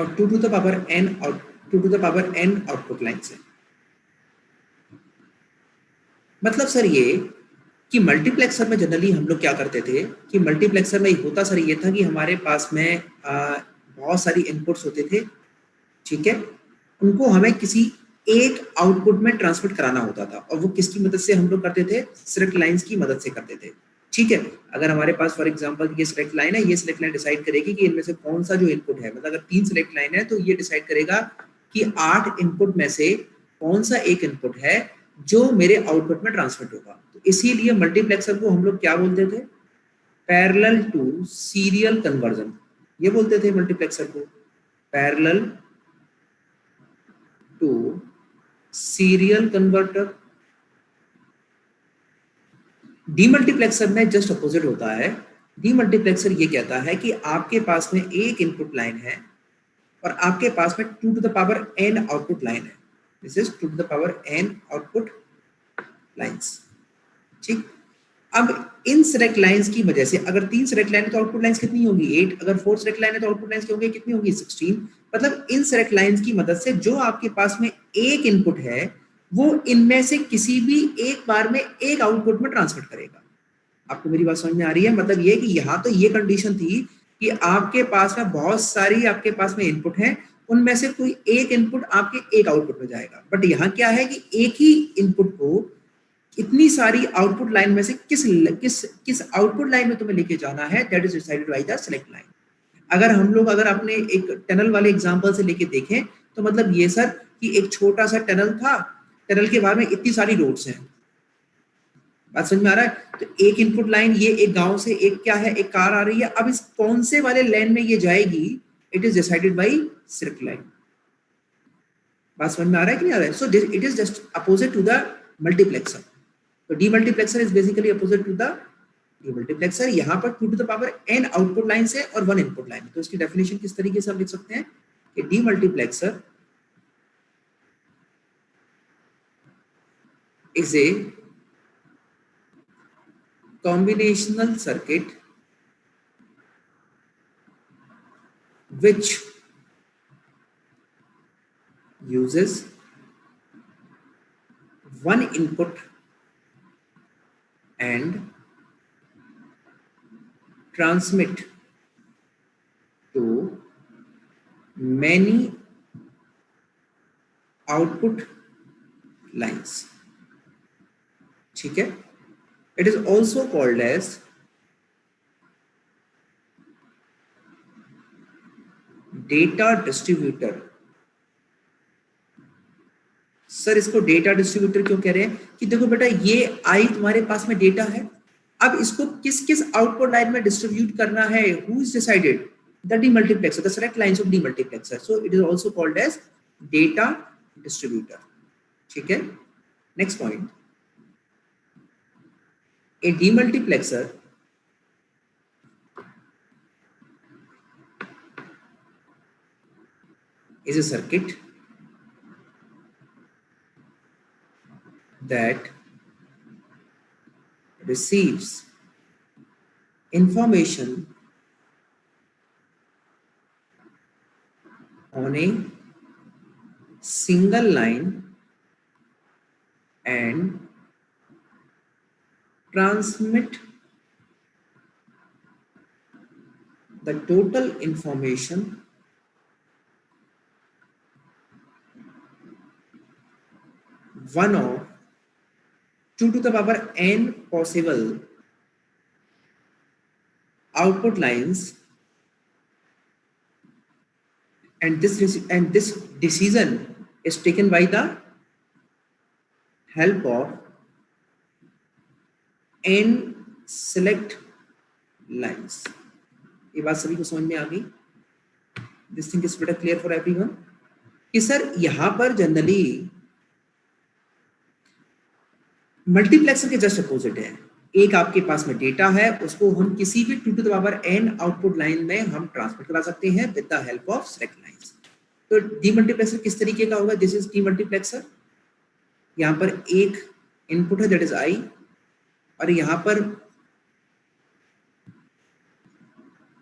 और 2 to the power n output line है। मतलब सर ये कि मल्टीप्लेक्सर में जनरली हम लोग क्या करते थे कि मल्टीप्लेक्सर में होता सर ये था कि हमारे पास में बहुत सारी इनपुट्स होते थे, ठीक है, उनको हमें किसी एक आउटपुट में ट्रांसमिट कराना होता था, और वो किसकी मदद से हम लोग करते थे? सिलेक्ट लाइंस की मदद से करते थे, ठीक है। अगर हमारे पास फॉर एग्जांपल ये सिलेक्ट लाइन है, ये सिलेक्ट लाइन डिसाइड करेगी कि इनमें से कौन सा जो इनपुट है, मतलब अगर 3 सिलेक्ट लाइन है तो ये डिसाइड करेगा कि 8 इनपुट में से कौन सा एक इनपुट है जो मेरे आउटपुट में ट्रांसमिट होगा। तो इसीलिए मल्टीप्लेक्सर को हम लोग क्या बोलते थे? पैरेलल टू सीरियल कन्वर्जन, ये बोलते थे मल्टीप्लेक्सर को, parallel to serial converter. Demultiplexer में जस्ट अपोजिट होता है। डीमल्टीप्लेक्सर ये कहता है कि आपके पास में एक इनपुट लाइन है और आपके पास में 2 to the power n output line है। This is 2 to the power n output lines, ठीक। अब इन सिलेक्ट लाइंस की वजह से, अगर 3 सिलेक्ट लाइन है तो आउटपुट लाइंस कितनी होगी? 8। अगर 4 सिलेक्ट लाइन है तो आउटपुट लाइंस होंगी कितनी होगी? 16। मतलब इन सिलेक्ट लाइंस की मदद से जो आपके पास में एक इनपुट है वो इनमें से किसी भी एक बार में एक आउटपुट में ट्रांसमिट करेगा। आपको मेरी बात समझ में आ रही है? मतलब ये कि यहाँ तो ये कंडीशन थी कि आपके पास में बहुत सारी आपके पास में इनपुट है, उनमें से कोई एक इनपुट आपके एक आउटपुट में जाएगा। बट यहाँ क्या है कि एक ही इनपुट को इतनी सारी आउटपुट लाइन में से किस आउटपुट लाइन में तुम्हें लेके जाना है, that is decided by the select line. अगर अपने एक टनल वाले एग्जांपल से लेके देखें तो मतलब ये सर कि एक छोटा सा टनल था, टनल के बाहर में इतनी सारी रोड्स हैं। बात समझ में आ रहा है? तो एक इनपुट लाइन, ये एक गांव से एक क्या है, एक कार आ रही है। अब इस कौन से वाले लाइन में ये जाएगी, it is decided by select line. बात समझ में आ रहा है कि नहीं आ रहा है? So it is just opposite to the multiplexer. तो demultiplexer is basically opposite to the demultiplexer. यहाँ पर 2 to the power n output line है और 1 इनपुट लाइन है। तो इसकी डेफिनेशन किस तरीके से हम लिख सकते हैं कि demultiplexer is a combinational circuit which uses one input and transmit to many output lines, ठीक है। It is also called as data distributor। Sir इसको डेटा डिस्ट्रीब्यूटर क्यों कह रहे हैं? कि देखो बेटा, ये आई तुम्हारे पास में डेटा है, अब इसको किस किस आउटपुट लाइन में डिस्ट्रीब्यूट करना है, who is decided? The demultiplexer, the select lines of demultiplexer. So it is also called as data distributor, ठीक है। Next point, a demultiplexer is a circuit that receives information on a single line and transmit the total information one of 2 to the power n possible output lines, and this decision is taken by the help of n select lines। ये बात सभी को समझ में आ गई? This thing is better clear for everyone कि sir यहां पर जनरली मल्टीप्लेक्सर के जस्ट अपोजिट है। एक आपके पास में डेटा है, उसको हम किसी भी 2 to the power n output line में हम ट्रांसमिट करा सकते हैं with the help of select lines. तो डीमल्टीप्लेक्सर किस तरीके का होगा? This is demultiplexer. यहाँ पर एक इनपुट है दैट इज i, और यहाँ पर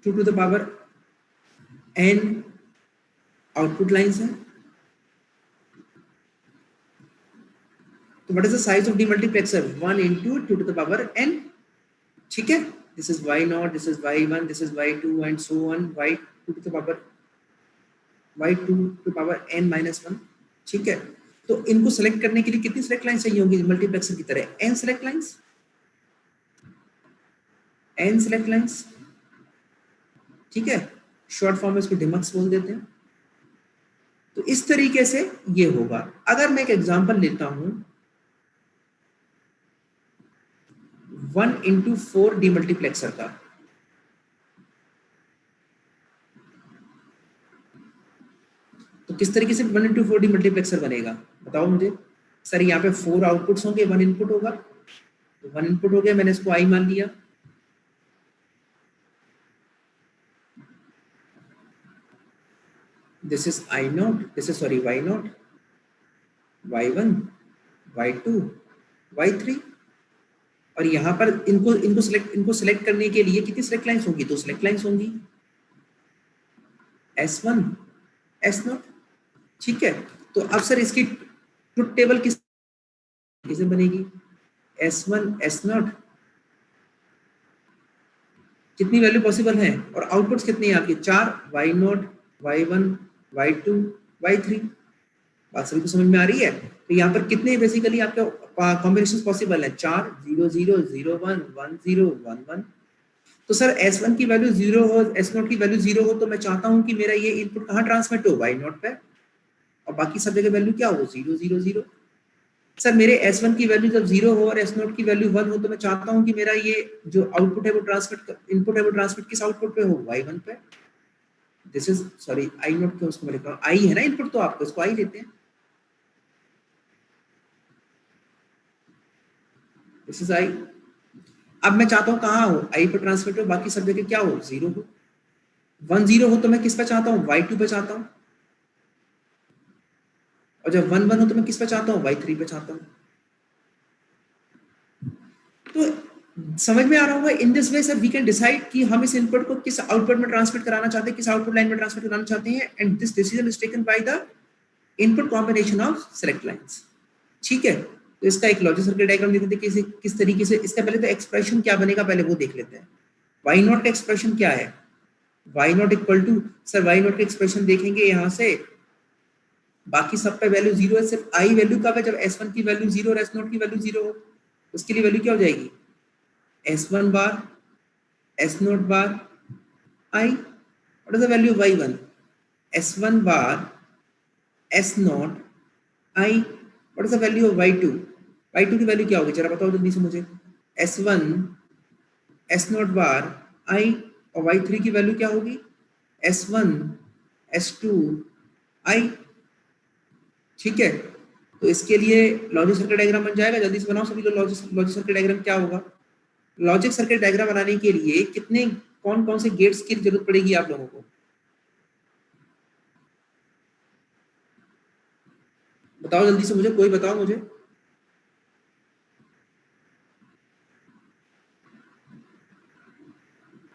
2 to the power n output lines हैं। तो what is the size of demultiplexer? 1 into 2 to the power n। ठीक है, this is y0, this is y1, this is y2 and so on, y2 to the power y2 to the power n minus 1। ठीक है, तो इनको select करने के लिए कितनी सेलेक्ट लाइन चाहिए होंगी मल्टीप्लेक्सर की तरह? n select lines, n select lines. ठीक है, शॉर्ट फॉर्म में इसको डिमक्स बोल देते हैं। तो इस तरीके से ये होगा। अगर मैं एक एग्जांपल लेता हूं 1 into 4 डीमल्टीप्लेक्सर का, तो किस तरीके से 1 into 4 डीमल्टीप्लेक्सर बनेगा बताओ मुझे। सर यहाँ पे 4 आउटपुट्स होंगे, 1 इनपुट होगा, तो 1 इनपुट हो गया, मैंने इसको आई मान लिया। This is I naught, this is sorry Y naught, y1, y2, y3। और यहाँ पर इनको सिलेक्ट करने के लिए कितनी सिलेक्ट लाइंस होंगी? 2 सिलेक्ट लाइंस होंगी, S1, S0। ठीक है, तो अब सर इसकी ट्रुथ टेबल किस कैसे बनेगी? S1, S0, कितनी वैल्यू पॉसिबल है और आउटपुट्स कितनी है आपकी? 4, y0, y1, y2, y3। बात सभी को समझ में आ रही है? तो यहाँ पर कितने बेसिकली आपके कॉम्बिनेशन पॉसिबल है? 4, 0 0 0 1 1 0 1 1। तो सर S1 की वैल्यू 0 हो, S0 की वैल्यू 0 हो, तो मैं चाहता हूं कि मेरा ये इनपुट कहाँ ट्रांसमिट हो? y0 पे, और बाकी सब जगह वैल्यू क्या हो? 0 0 0। सर मेरे S1 की वैल्यू जब 0 हो और S0 की वैल्यू 1 हो, तो मैं चाहता हूं कि मेरा ये जो आउटपुट है वो ट्रांसमिट, इनपुट है वो ट्रांसमिट किस आउटपुट पे हो? y1 पे। दिस इज सॉरी i0 क्यों उसको मैं लिख रहा हूं? i है ना इनपुट, तो आपको इसको i लेते हैं। This is i। अब मैं चाहता हूं कहाँ हो? i पे ट्रांसमिट हो, बाकी सब जगह क्या हो? 0 हो। 1 0 हो तो मैं किस पे चाहता हूँ? y2 पे चाहता हूँ, और जब 1 1 हो तो मैं किस पे चाहता हूँ? y3 पे चाहता हूँ। तो समझ में आ रहा होगा। In this way sir we can decide कि हम इस इनपुट को किस आउटपुट में ट्रांसमिट कराना चाहते हैं, किस आउटपुट लाइन में ट्रांसमिट कराना चाहते हैं, and this decision is taken by the input combination of select lines. ठीक है, तो इसका एक लॉजिक सर्किट डायग्राम देख लेते हैं किस तरीके से। इसका पहले तो एक्सप्रेशन क्या बनेगा पहले वो देख लेते हैं। y0 का एक्सप्रेशन क्या है? y0 equal to, sir y0 का एक्सप्रेशन देखेंगे यहाँ से, बाकी सब पे वैल्यू 0 है, सिर्फ i वैल्यू कब है? जब S1 की वैल्यू 0 और S0 की वैल्यू 0 हो। उसके लिए वैल्यू क्या हो जाएगी? S1 bar, S0 bar, I। What is the value of y1? S1 bar, S0, I। What is the value of y2? y2 की वैल्यू क्या होगी जरा बताओ जल्दी से मुझे। S1, S0 बार, I, और y3 की वैल्यू क्या होगी? S1, S2, I। ठीक है, तो इसके लिए लॉजिक सर्किट डायग्राम बन जाएगा। जल्दी से बनाओ सभी लोग। लॉजिक सर्किट डायग्राम क्या होगा? लॉजिक सर्किट डायग्राम बनाने के लिए कितने कौन कौन से गेट्स की जरूरत पड़ेगी आप लोगों को? बताओ जल्दी से मुझे, कोई बताओ मुझे।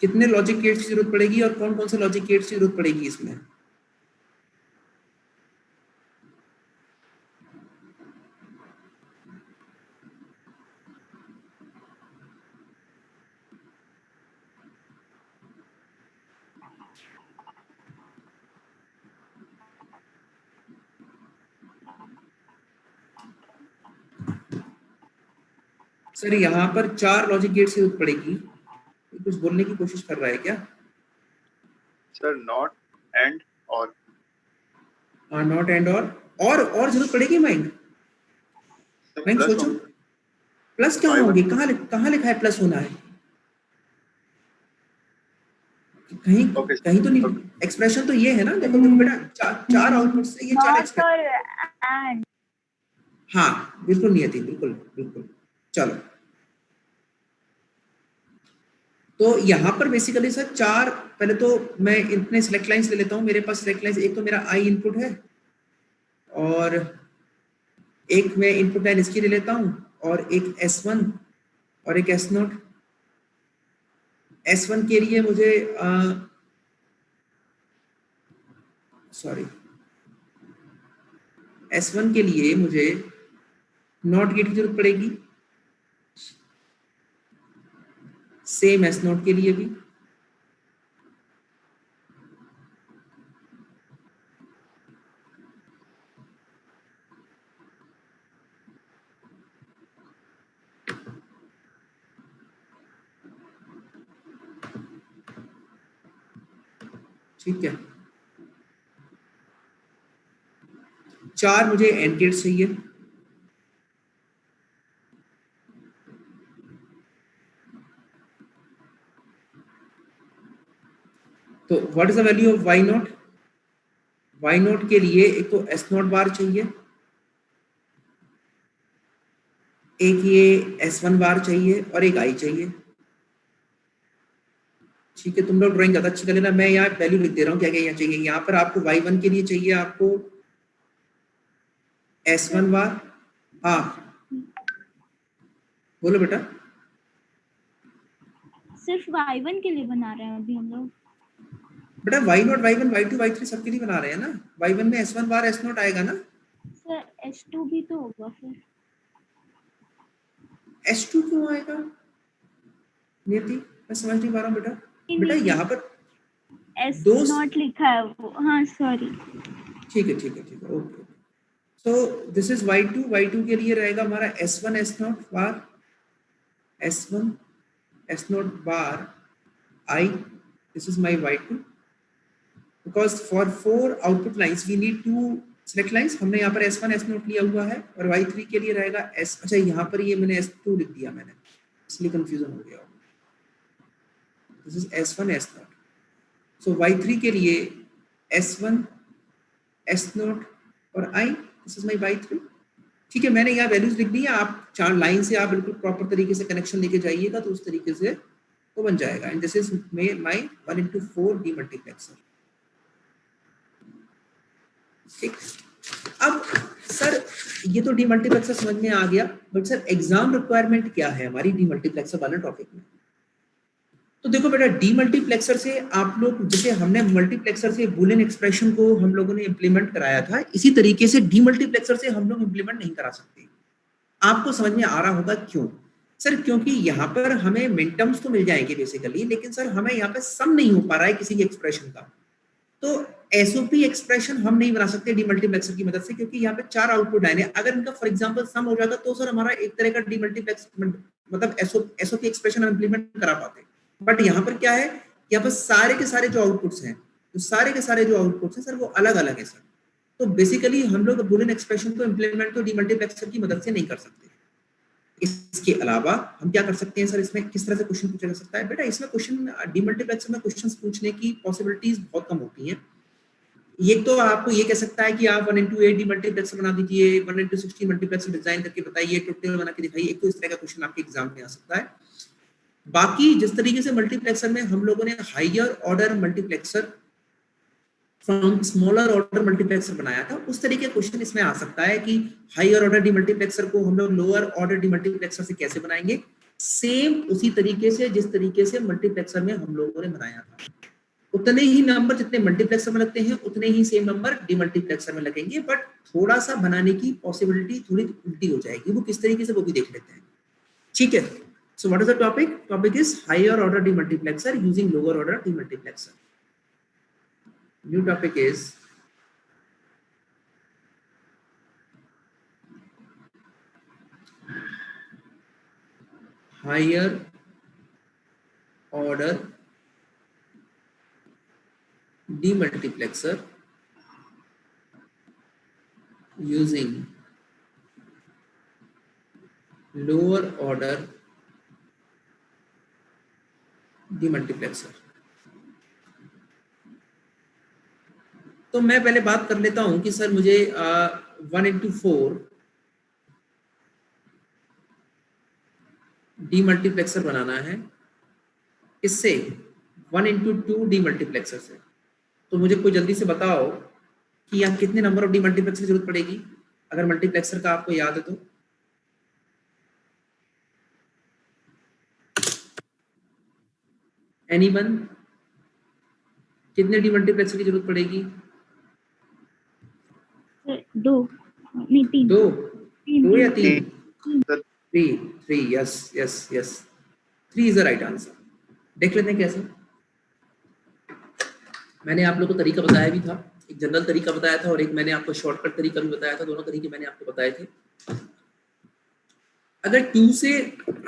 कितने लॉजिक गेट्स की जरूरत पड़ेगी और कौन कौन से लॉजिक गेट्स की जरूरत पड़ेगी इसमें? सर यहाँ पर 4 लॉजिक गेट्स की जरूरत पड़ेगी। कुछ बोलने की कोशिश कर रहा है क्या? सर नॉट एंड और। नॉट एंड और जरूरत पड़ेगी माइंड। माइंड सोचो, प्लस क्या होंगे? कहाँ लिखा है प्लस होना है? कहीं कहीं तो नहीं। एक्सप्रेशन तो ये है ना, देखो देखो बेटा, चार आउटपुट से ये 4 एक्सप्रेशन। हाँ बिल्कुल नियति, बिल्कुल बिल्कुल। चलो, तो यहाँ पर बेसिकली सर 4, पहले तो मैं इतने सिलेक्ट लाइंस ले लेता हूँ। मेरे पास सिलेक्ट लाइंस, एक तो मेरा आई इनपुट है, और एक मैं इनपुट लाइन इसकी ले लेता हूँ, और एक S1 और एक S0। S1 के लिए मुझे सॉरी S1 के लिए मुझे नॉट गेट की जरूरत पड़ेगी, सेम S नॉट के लिए भी। ठीक है, 4 मुझे एंड गेट चाहिए। तो what is the value of Y naught? Y naught के लिए एक तो एस नॉट बार चाहिए, एक ये S1 बार चाहिए और एक आई चाहिए। ठीक है, तुम लोग ड्राइंग ज्यादा अच्छी कर लेना, मैं यहाँ वैल्यू लिख दे रहा हूँ क्या क्या यहाँ चाहिए। यहाँ पर आपको y1 के लिए चाहिए आपको S1 बार। हाँ बोलो बेटा। सिर्फ y1 के लिए बना रहे हैं अभी हम लोग। बेटा y0, y1, y2, y3 सबके लिए बना रहे हैं ना। y1 में S1 बार S0 आएगा ना। सर S2 भी तो होगा फिर। S2 क्यों आएगा नियति? मैं समझ नहीं पा रहा हूँ बेटा। बेटा यहाँ पर S दो नॉट लिखा है वो, हाँ सॉरी। ठीक है ठीक है ठीक है, okay. So this is y2, y2 के लिए रहेगा हमारा S1 S0 bar, S1 S0 bar I, this is my y2, because for 4 output lines we need 2 select lines। हमने यहाँ पर S1 S0 लिया हुआ है और y3 के लिए रहेगा S, अच्छा यहाँ पर ये मैंने S2 लिख दिया मैंने, इसलिए कंफ्यूजन हो गया। this is S1 S0, so y3 के लिए S1 S0 और I, this is my y3। ठीक है, मैंने यहाँ वैल्यूज लिख दी है, आप 4 लाइन से आप बिल्कुल प्रॉपर तरीके से कनेक्शन लेके जाइएगा तो उस तरीके से वो बन जाएगा। And this is my 1:4 demultiplexer. ठीक, अब सर ये तो डीमल्टीप्लेक्सर समझ में आ गया, बट सर एग्जाम रिक्वायरमेंट क्या है हमारी डीमल्टीप्लेक्सर वाले टॉपिक में? तो देखो बेटा, डीमल्टीप्लेक्सर से आप लोग, जैसे हमने मल्टीप्लेक्सर से बूलियन एक्सप्रेशन को हम लोगों ने इंप्लीमेंट कराया था, इसी तरीके से डीमल्टीप्लेक्सर से हम लोग इंप्लीमेंट नहीं करा सकते। आपको समझ में आ रहा होगा क्यों? सर क्योंकि यहाँ पर हमें मिनटर्म्स तो मिल जाएंगे बेसिकली, लेकिन सर हमें यहाँ पे सम नहीं हो पा रहा है किसी भी एक्सप्रेशन का। तो एसओपी एक्सप्रेशन हम नहीं बना सकते डीमल्टीप्लेक्सर की मदद से, क्योंकि यहाँ पे 4 आउटपुट लाइन है। अगर इनका फॉर एग्जांपल सम हो जाता तो सर हमारा एक तरह का डीमल्टीप्लेक्स मतलब एसओपी एक्सप्रेशन हम इंप्लीमेंट करा पाते। बट यहाँ पर क्या है, यहाँ पर सारे के सारे जो आउटपुट्स हैं, तो सारे के सारे जो आउटपुट्स हैं सर वो अलग अलग है सर। तो बेसिकली हम लोग बूलियन एक्सप्रेशन को इंप्लीमेंट तो डीमल्टीप्लेक्सर की मदद से नहीं कर सकते। इसके अलावा हम क्या कर सकते हैं सर, इसमें किस तरह से क्वेश्चन पूछा जा सकता है? बेटा इसमें क्वेश्चन डीमल्टीप्लेक्सर में क्वेश्चंस पूछने की पॉसिबिलिटीज बहुत कम होती हैं। ये तो आपको ये कह सकता है कि आप 1:8 डीमल्टीप्लेक्सर बना दीजिए, 1:16 मल्टीप्लेक्सर डिजाइन करके बताइए, टोटल बना के दिखाइए, एक तो इस तरह का क्वेश्चन आपके एग्जाम में आ सकता है। बाकी जिस तरीके से मल्टीप्लेक्सर में हम लोगों ने higher order multiplexer from smaller order multiplexer बनाया था, उस तरीके का क्वेश्चन इसमें आ सकता है कि हायर ऑर्डर डीमल्टीप्लेक्सर को हम लोग लोअर ऑर्डर डीमल्टीप्लेक्सर से कैसे बनाएंगे, सेम उसी तरीके से जिस तरीके से मल्टीप्लेक्सर में हम लोगों ने बनाया था। उतने ही नंबर जितने मल्टीप्लेक्सर में लगते हैं उतने ही सेम नंबर डीमल्टीप्लेक्सर में लगेंगे, बट थोड़ा सा बनाने की पॉसिबिलिटी थोड़ी उल्टी हो जाएगी। वो किस तरीके से वो भी देख लेते हैं। ठीक है, so what is the topic? Topic is higher order demultiplexer using lower order demultiplexer. New topic is higher order demultiplexer using lower order demultiplexer। तो मैं पहले बात कर लेता हूं कि सर मुझे 1:4 डीमल्टीप्लेक्सर बनाना है, इससे 1:2 डीमल्टीप्लेक्सर से। तो मुझे कोई जल्दी से बताओ कि यहाँ कितने नंबर ऑफ डीमल्टीप्लेक्सर की जरूरत पड़ेगी, अगर मल्टीप्लेक्सर का आपको याद है तो। एनीवन, कितने डीमल्टीप्लेक्सर की जरूरत पड़ेगी? 2। नहीं 3 2 3 2 या 3 3? 3 yes yes yes 3 is the right answer. देख लेते हैं कैसे। मैंने आप लोगों को तरीका बताया भी था, एक जनरल तरीका बताया था और एक मैंने आपको शॉर्टकट तरीका भी बताया था, दोनों तरीके मैंने आपको बताए थे। अगर 2 से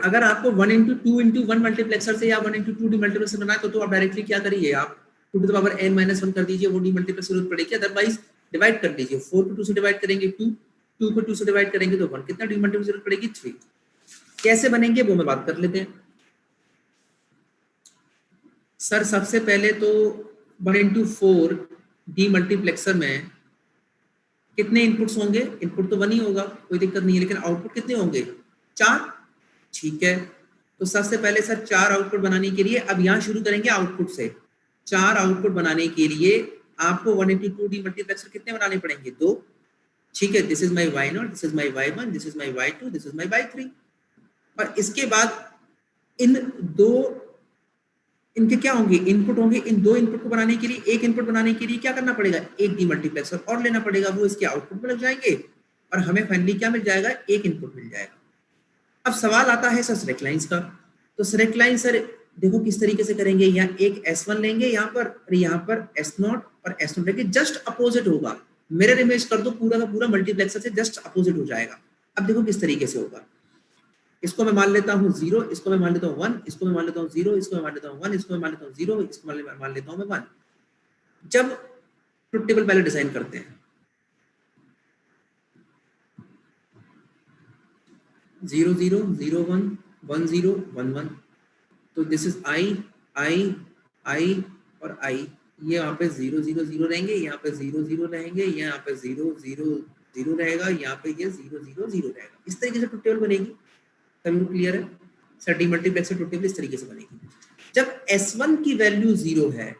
अगर आपको 1 into 2 into 1 मल्टीप्लेक्सर से या 1 into 2 डीमल्टीप्लेक्सर बनाए तो आप डायरेक्टली क्या करिए, आप 2 to the power n minus 1 कर दीजिए, वो डीमल्टीप्लेक्सर जरूरत पड़ेगी। अदरवाइज डिवाइड कर दीजिए, 4 को 2 से डिवाइड करेंगे 2, 2 को 2 से डिवाइड करेंगे तो 1, कितना डीमल्टीप्लेक्सर जरूरत पड़ेगी 3। कैसे बनेंगे वो मैं बात कर लेते हैं। सर सबसे पहले तो 1 into 4 डीमल्टीप्लेक्सर में कितने इनपुट्स होंगे? इनपुट तो 1 ही होगा, कोई दिक्कत नहीं है, लेकिन आउटपुट कितने होंगे? 4। ठीक है, तो सबसे पहले सर 4 आउटपुट बनाने के लिए अब यहाँ शुरू करेंगे आउटपुट से। 4 आउटपुट बनाने के लिए आपको 1 into 2 डीमल्टीप्लेक्सर कितने बनाने पड़ेंगे? 2। ठीक है, this is my y0, this is my y1, this is my y2, this is my y3। और इसके बाद इन दो इनके क्या होंगे? इनपुट होंगे। इन दो इनपुट को बनाने के लिए, एक इनपुट बनाने के लिए क्या करना पड़ेगा? एक डीमल्टीप्लेक्सर और लेना पड़ेगा, वो इसके आउटपुट में लग जाएंगे और हमें फाइनली क्या मिल जाएगा? एक इनपुट मिल जाएगा। अब सवाल आता है सर सिलेक्ट लाइंस का। तो सिलेक्ट लाइन सर देखो किस तरीके से करेंगे। यहाँ एक S1 लेंगे यहाँ पर S0 और S0 लेंगे, जस्ट अपोजिट होगा। मिरर इमेज कर दो, पूरा का पूरा मल्टीप्लेक्सर से जस्ट अपोजिट हो जाएगा। अब देखो किस तरीके से होगा। इसको मैं मान लेता हूँ 0, इसको मैं मान लेता हूँ 1, इसको मैं मान लेता हूँ 0, इसको मैं मान लेता हूँ 1, इसको मैं मान लेता हूँ 0, इसको मान लेता हूँ मैं 1। जब ट्रुथ टेबल पहले डिजाइन करते हैं 0 0 0 1 1 0 1 1, तो दिस इज I और I। ये यहाँ पे 0 0 0 रहेंगे, यहाँ पे 0 0 रहेंगे, यहाँ पे 0 0 0 रहेगा, यहाँ पे ये 0 0 0 रहेगा। इस तरीके से ट्रुथ टेबल बनेगी। सभी क्लियर है? सर डीमल्टीप्लेक्सर ट्रुथ टेबल इस तरीके से बनेगी। जब S1 की वैल्यू 0 है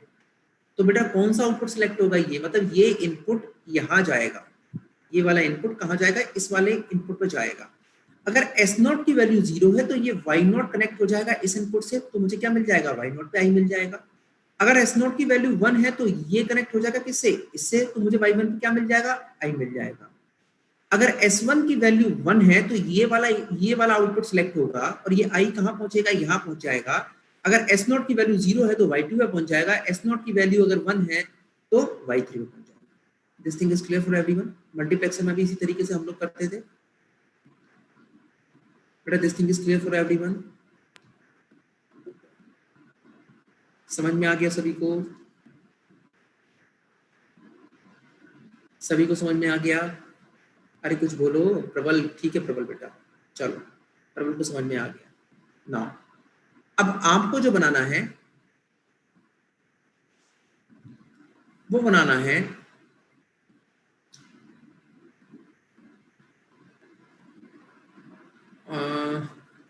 तो बेटा कौन सा आउटपुट सिलेक्ट होगा? ये मतलब ये इनपुट यहाँ जाएगा, ये वाला इनपुट कहाँ जाएगा? इस वाले इनपुट पे जाएगा। अगर S0 की वैल्यू 0 है तो ये Y0 कनेक्ट हो जाएगा इस इनपुट से, तो मुझे क्या मिल जाएगा? Y0 पे I मिल जाएगा। अगर S0 की वैल्यू 1 है तो ये कनेक्ट हो जाएगा किससे? इससे, तो मुझे Y1 पे क्या मिल जाएगा? I मिल जाएगा। अगर S1 की वैल्यू 1 है तो ये वाला आउटपुट सिलेक्ट होगा और ये I कहाँ पहुंचेगा? यहाँ पहुंच जाएगा। अगर S0 की वैल्यू 0 है तो Y2 पे पहुंच जाएगा। S0 की वैल्यू अगर 1 है तो Y3 पे पहुंच जाएगा। This thing is clear for everyone. Multiplexer में भी इसी तरीके से हम लोग करते थे बेटा। This thing is clear for everyone. समझ में आ गया सभी को? सभी को समझ में आ गया? अरे कुछ बोलो प्रबल। ठीक है प्रबल बेटा, चलो प्रबल को समझ में आ गया ना। अब आपको जो बनाना है वो बनाना है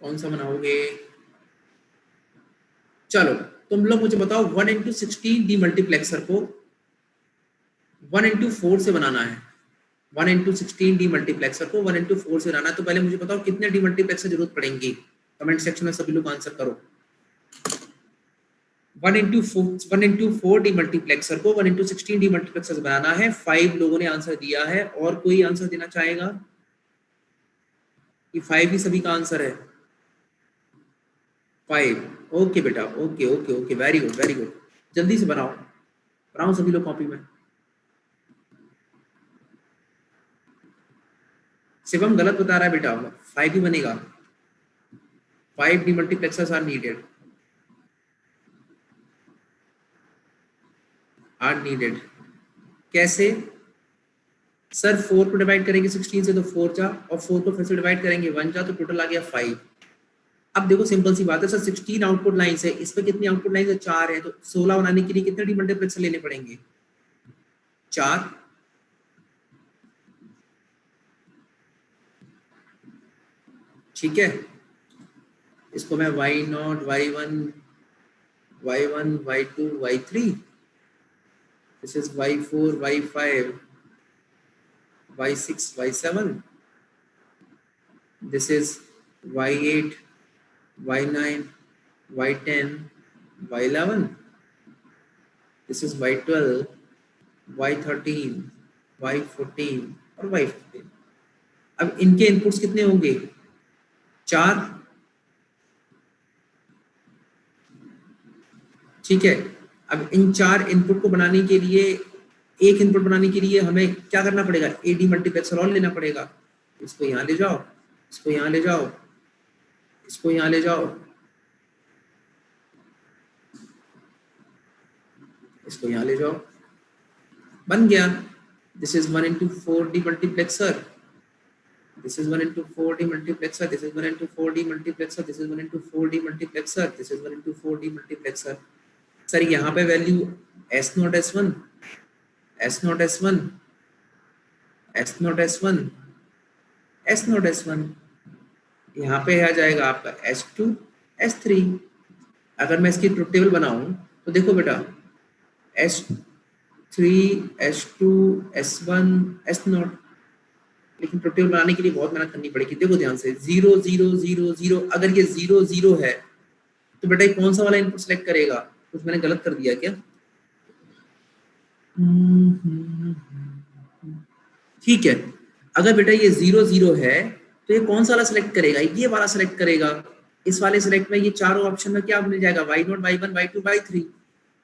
कौन सा बनाओगे? चलो तुम लोग मुझे बताओ 1 into 16 डीमल्टीप्लेक्सर को 1 into 4 से बनाना है। 1 into 16 डीमल्टीप्लेक्सर को 1 into 4 से बनाना है। तो पहले मुझे बताओ कितने डीमल्टीप्लेक्सर जरूरत पड़ेंगे? कमेंट सेक्शन में सभी लोग आंसर करो। 1 into 4 डीमल्टीप्लेक्सर को 1 into 16 डीमल्टीप्लेक्सर से बनाना है। 5 लोगों ने आंसर दिया है, और कोई आंसर देना चाहेगा? ये 5 ही सभी का आंसर है। 5 ओके बेटा, okay okay okay, very good very good. जल्दी से बनाओ सभी लोग कॉपी में। शिवम गलत बता रहा है बेटा, 5 ही बनेगा। 5 डीमल्टीप्लेक्सर्स आर नीडेड। कैसे सर? 4 को डिवाइड करेंगे 16 से तो 4 जा, और 4 को फिर से डिवाइड करेंगे 1 जा, तो टोटल आ गया 5। अब देखो सिंपल सी बात है सर, 16 आउटपुट लाइंस है, इसमें कितनी आउटपुट लाइंस है? 4 है, तो 16 बनाने के लिए कितने डीमल्टीप्लेक्सर लेने पड़ेंगे? 4। ठीक है, इसको मैं Y0 Y1 Y2 Y3, this is Y4 Y5 Y6 Y7, this is Y8 Y9 Y10 Y11, this is Y12 Y13 Y14 और Y15। अब इनके इनपुट्स कितने होंगे, 4, ठीक है। अब इन 4 इनपुट को बनाने के लिए, एक इनपुट बनाने के लिए हमें क्या करना पड़ेगा, ए डी मल्टीप्लेक्सर और लेना पड़ेगा। इसको यहाँ ले जाओ, इसको यहाँ ले जाओ, इसको यहाँ ले जाओ, इसको यहाँ ले जाओ, बन गया। This is 1 into 4 demultiplexer, this is 1 into 4 demultiplexer, this is 1 into 4 demultiplexer, this is 1 into 4 demultiplexer, this is 1 into 4 demultiplexer. Sir यहाँ पे value S0 S1, S0 S1, S0 S1, S0 S1, यहाँ पे आ जाएगा आपका S2 S3। अगर मैं इसकी truth table बनाऊं तो देखो बेटा, S3 S2 S1 S0, लेकिन ट्रुथ टेबल बनाने के लिए बहुत मेहनत करनी पड़ेगी। देखो ध्यान से, 0 0 0 0, अगर ये 0 0 है तो बेटा ये कौन सा वाला इनपुट सेलेक्ट करेगा, कुछ मैंने गलत कर दिया क्या? ठीक है, अगर बेटा ये 0 0 है तो ये कौन सा वाला सेलेक्ट करेगा, ये वाला सेलेक्ट करेगा। इस वाले सेलेक्ट में ये चारों ऑप्शन में क्या मिल जाएगा, y0 y1 y2 y3।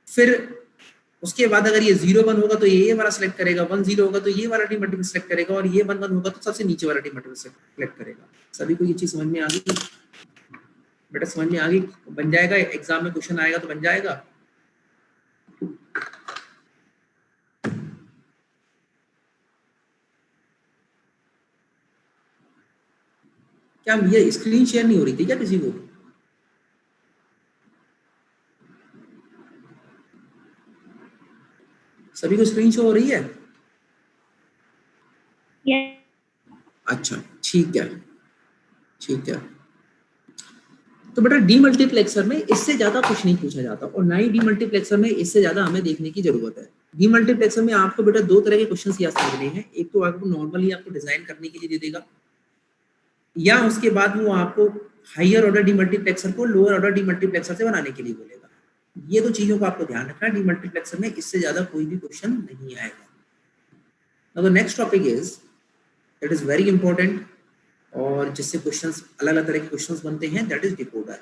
फिर उसके बाद अगर ये 0 1 होगा तो ये वाला सेलेक्ट करेगा, 1 0 होगा तो ये वाला डीमल्टीपल सेलेक्ट करेगा, और ये 1 1 होगा तो सबसे नीचे वाला डीमल्टीपल सेलेक्ट करेगा। सभी को ये चीज समझ में आ गई बेटा, समझ में आ गई? बन जाएगा, एग्जाम में क्वेश्चन आएगा तो बन जाएगा। क्या ये स्क्रीन शेयर नहीं हो रही थी क्या किसी को? सभी को स्क्रीन शो हो रही है? अच्छा ठीक है, ठीक है। तो बेटा डीमल्टीप्लेक्सर में इससे ज्यादा कुछ नहीं पूछा जाता, और ना ही डीमल्टीप्लेक्सर में इससे ज्यादा हमें देखने की जरूरत है। डीमल्टीप्लेक्सर में आपको बेटा दो तरह के क्वेश्चंस याद करने हैं, एक तो आपको नॉर्मली आपको डिजाइन करने के लिए दे देगा, या उसके बाद वो आपको हायर ऑर्डर डीमल्टीप्लेक्सर को लोअर ऑर्डर डीमल्टीप्लेक्सर से बनाने के लिए बोलेगा। ये दो चीजों का आपको ध्यान रखना है, डीमल्टीप्लेक्सर में इससे ज्यादा कोई भी क्वेश्चन नहीं आएगा। Now the next topic is, that is very important, और जिससे क्वेश्चंस अलग अलग तरह के क्वेश्चंस बनते हैं, दैट इज डिकोडर।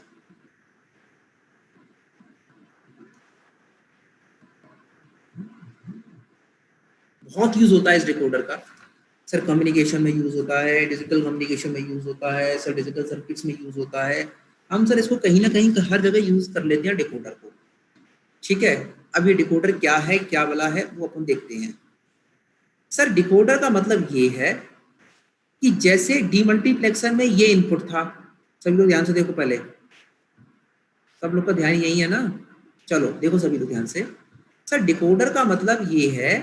बहुत यूज होता है इस डिकोडर का सर, कम्युनिकेशन में यूज होता है, डिजिटल कम्युनिकेशन में यूज होता है सर, डिजिटल सर्किट्स में यूज होता है। हम सर इसको कहीं ना कहीं हर जगह यूज कर लेते हैं डिकोडर को, ठीक है। अब ये डिकोडर क्या है, क्या वाला है, वो अपन देखते हैं। सर डिकोडर का मतलब ये है कि जैसे डीमल्टीप्लेक्सर में ये इनपुट था, सभी लोग ध्यान से देखो, पहले सब लोग का ध्यान यही है ना, चलो देखो सभी लोग ध्यान से। सर डिकोडर का मतलब ये है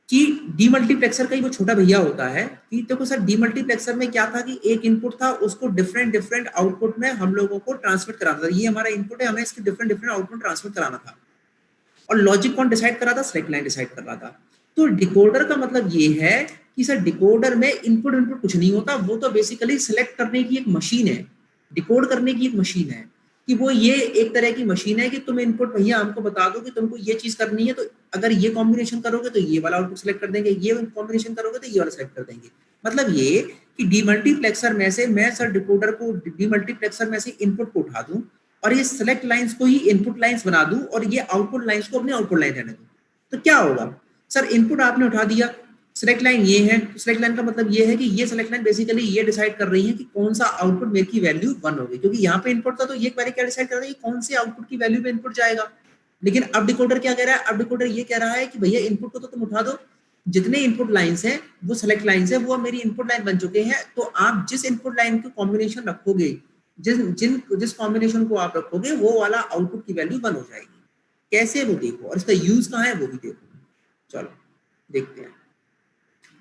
कि डीमल्टीप्लेक्सर का ही वो छोटा भैया होता है। कि देखो सर डीमल्टीप्लेक्सर में क्या था कि एक इनपुट था, उसको डिफरेंट डिफरेंट आउटपुट में हम लोगों को ट्रांसमिट कराना था। ये हमारा इनपुट है, हमें इसके डिफरेंट डिफरेंट आउटपुट ट्रांसमिट कराना था, और लॉजिक कौन डिसाइड कर रहा था, सेलेक्ट लाइन डिसाइड कर रहा था। तो डिकोडर का मतलब ये है कि सर डिकोडर में इनपुट इनपुट कुछ नहीं होता, वो तो बेसिकली सिलेक्ट करने की एक मशीन है, डिकोड करने की एक मशीन है। कि वो ये एक तरह की मशीन है कि तुम इनपुट भैया हमको बता दो कि तुमको ये चीज करनी है, तो अगर ये कॉम्बिनेशन करोगे तो ये वाला आउटपुट सेलेक्ट कर देंगे, ये कॉम्बिनेशन करोगे तो ये वाला सेलेक्ट कर देंगे। मतलब ये कि डीमल्टीप्लेक्सर में से मैं सर डिकोडर को डीमल्टीप्लेक्सर में से इनपुट को उठा दूं, और ये सेलेक्ट लाइंस को ही इनपुट लाइंस बना दूं, और ये आउटपुट लाइंस को अपने आउटपुट लाइन रहने दूं। तो क्या होगा सर, इनपुट आपने उठा दिया, सेलेक्ट लाइन ये है, सेलेक्ट लाइन का मतलब ये है कि ये सेलेक्ट लाइन बेसिकली ये डिसाइड कर रही है कि कौन सा आउटपुट मेरे की वैल्यू 1 होगी, क्योंकि यहाँ पे इनपुट था तो ये क्वेरी क्या डिसाइड कर रही है कि कौन से आउटपुट की वैल्यू पे इनपुट जाएगा। लेकिन अब डिकोडर क्या कह रहा है, अब डिकोडर ये कह रहा है कि भैया इनपुट को तो तुम उठा दो, जितने इनपुट लाइंस हैं वो सेलेक्ट लाइंस है, वो मेरी इनपुट लाइन बन चुके हैं, तो आप जिस इनपुट लाइन की कॉम्बिनेशन रखोगे, जिस कॉम्बिनेशन को आप रखोगे, वो वाला आउटपुट की वैल्यू 1 हो जाएगी। कैसे वो देखो, और इसका यूज कहाँ है वो भी देखो। चलो देखते हैं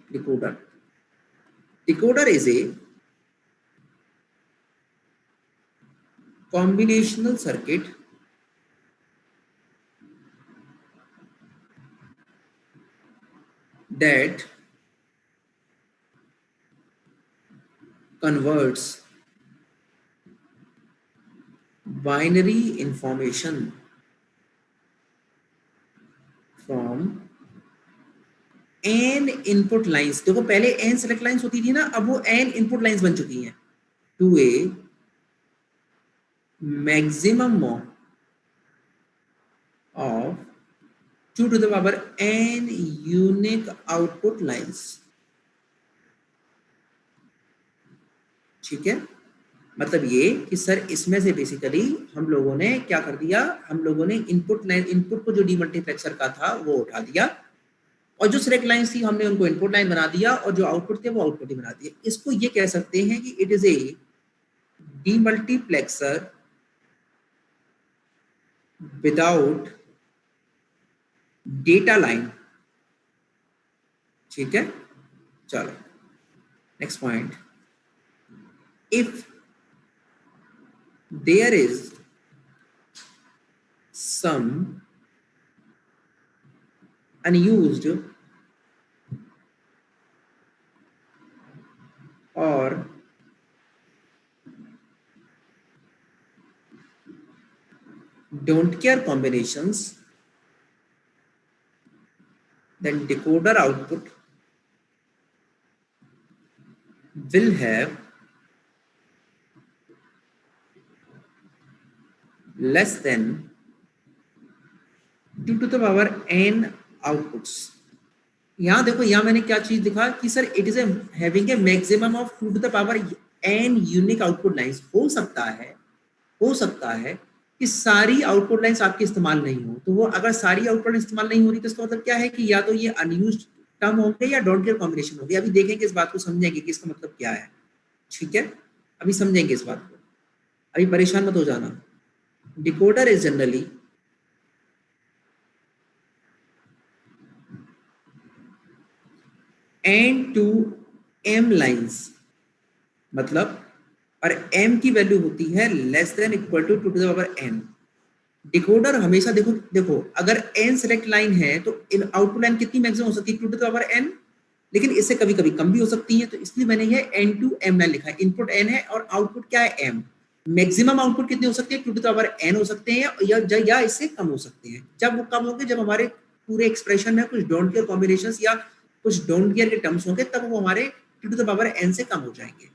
decoder. Decoder is a combinational circuit that converts binary information from n input lines, देखो पहले n सिलेक्ट लाइंस होती थी ना, अब वो n इनपुट लाइंस बन चुकी हैं, to a maximum of 2 to the power n unique output lines। ठीक है, मतलब ये कि सर इसमें से बेसिकली हम लोगों ने क्या कर दिया, हम लोगों ने इनपुट लाइन, इनपुट को जो डीमल्टीप्लेक्सर का था वो उठा दिया, और जो सिलेक्ट लाइन थी हमने उनको इनपुट लाइन बना दिया, और जो आउटपुट थे वो आउटपुट ही बना दिया। इसको ये कह सकते हैं कि it is a demultiplexer without data line. ठीक है, चलो next point, if there is some unused or don't care combinations, then decoder output will have less than 2 to the power n outputs। यहां देखो, यहां मैंने क्या चीज लिखा कि sir it is having a maximum of 2 to the power n unique output lines. हो सकता है कि सारी आउटपुट लाइंस आपकी इस्तेमाल नहीं हो, तो वो अगर सारी आउटपुट इस्तेमाल नहीं हो रही तो इसका मतलब क्या है कि या तो ये अनयूज्ड टर्म होंगे या डोंट केयर कॉम्बिनेशन होंगे। अभी देखेंगे इस बात को, समझेंगे कि इसका मतलब क्या है। ठीक है, अभी समझेंगे इस बात को, अभी परेशान मत हो जाना। Decoder is generally n to m lines, मतलब और m की वैल्यू होती है less than equal to 2 to the power n। Decoder हमेशा देखो देखो अगर n सिलेक्ट लाइन है तो इन आउटपुट लाइन कितनी मैक्सिमम हो सकती है, 2 to the power n, लेकिन इससे कभी कभी कम भी हो सकती है, तो इसलिए मैंने ये n to m लाइन लिखा है। इनपुट n है और आउटपुट क्या है, m। मैक्सिमम आउटपुट कितने हो सकते हैं, 2 to the power n हो सकते हैं, या इससे कम हो सकते हैं। जब वो कम होंगे, जब हमारे पूरे एक्सप्रेशन में कुछ डोंट केयर कॉम्बिनेशंस या कुछ डोंट केयर के टर्म्स होंगे, तब वो हमारे 2 to the power n से कम हो जाएंगे।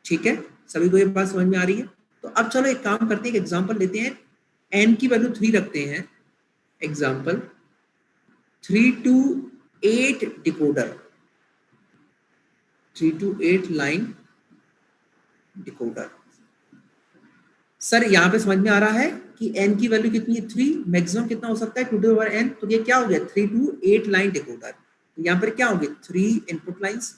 ठीक है, सभी को ये बात समझ में आ रही है? तो अब चलो एक काम करते हैं, एक एग्जांपल लेते हैं, n की वैल्यू 3 रखते हैं, example 3 to 8 decoder, 3 to 8 line decoder. Sir यहाँ पे समझ में आ रहा है कि n की वैल्यू कितनी है, 3, मैक्सिमम कितना हो सकता है 2 to the power n, तो ये क्या हो गया 3 to 8 लाइन डिकोडर। तो यहाँ पर क्या होगी, 3 input lines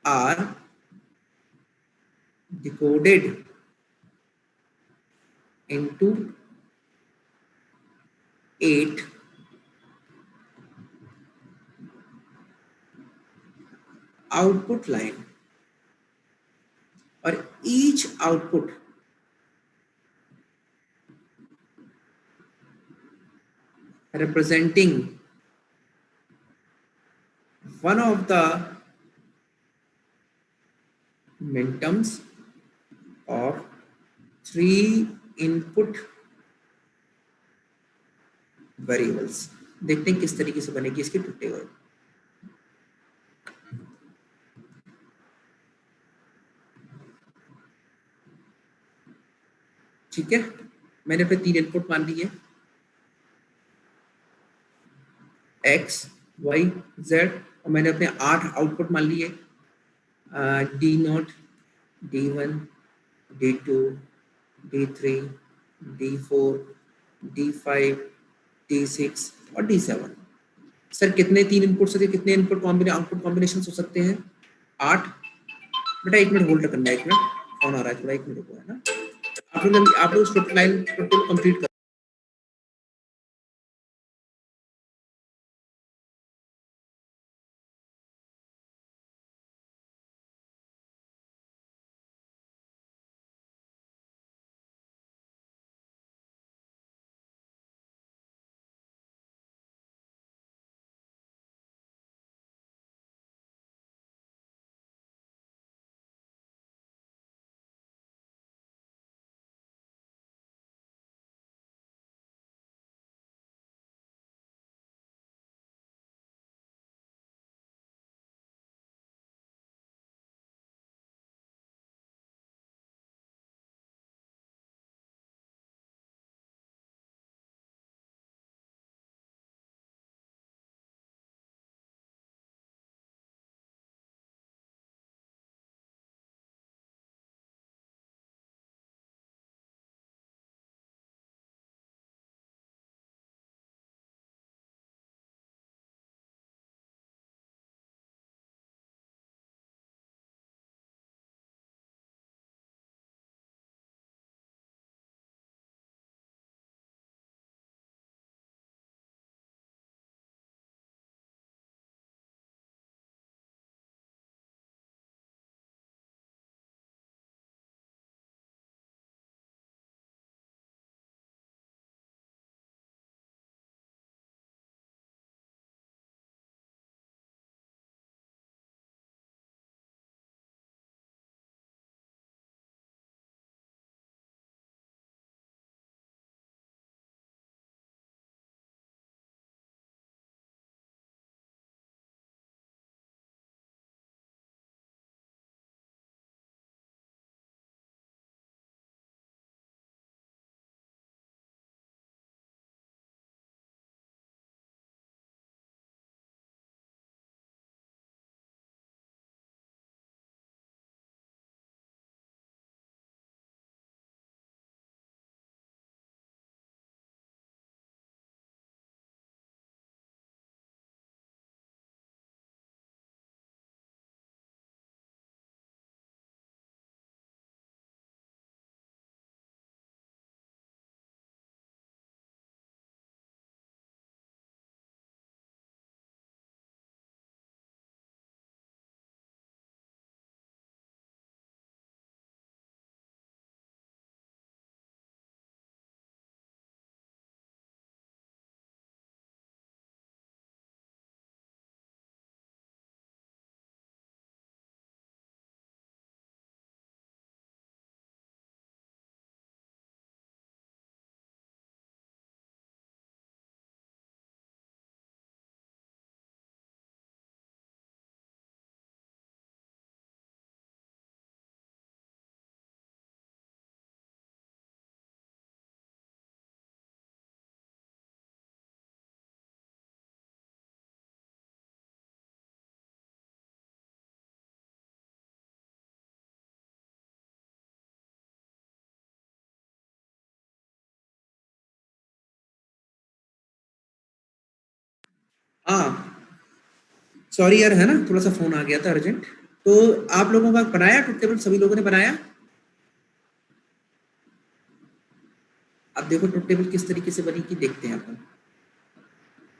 are decoded into 8 output line, और each output representing one of the minterms of 3 input variables। देखते हैं किस तरीके से बनेगी इसकी टू टेबल। ठीक है, मैंने अपने 3 इनपुट मान लिए, x y z, और मैंने अपने 8 आउटपुट मान लिए, d0, d1, d2, d3, d4, d5, d6 और d7। सर कितने 3 इनपुट से कितने इनपुट आउटपुट कॉम्बिनेशन हो सकते हैं, 8। बेटा 1 मिनट होल्ड करना है, 1 मिनट फोन आ रहा है, थोड़ा 1 मिनट रुको, है ना। आप लोग स्क्रिप्ट लाइन कंप्लीट कर हाँ सॉरी यार, है ना, थोड़ा सा फोन आ गया था अर्जेंट। तो आप लोगों का बनाया ट्रुथ टेबल, सभी लोगों ने बनाया? अब देखो ट्रुथ टेबल किस तरीके से बनी की देखते हैं अपन।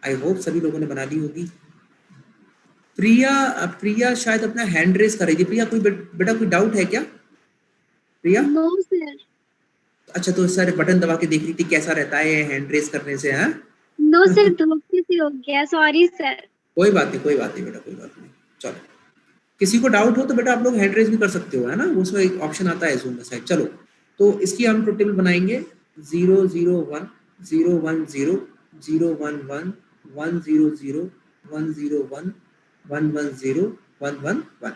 आई होप सभी लोगों ने बना ली होगी। प्रिया, प्रिया शायद अपना हैंड रेस कर रही थी। प्रिया कोई बेटा कोई डाउट है क्या प्रिया? No sir. अच्छा तो सर बटन दबा के देख रही थी कैसा रहता है हैंड रेस करने से, हाँ? नो सर, धोखे से हो गया, सॉरी सर। कोई बात नहीं, कोई बात नहीं बेटा, कोई बात नहीं। चलो, किसी को डाउट हो तो बेटा आप लोग हैंड रेस भी कर सकते हो, है ना, उसमें एक ऑप्शन आता है जूम में साइड। चलो तो इसकी हम ट्रुथ टेबल बनाएंगे 0 0 1 0 1 0 0 1 1 1 0 0 1 0 1 1 1 0 1 1 1।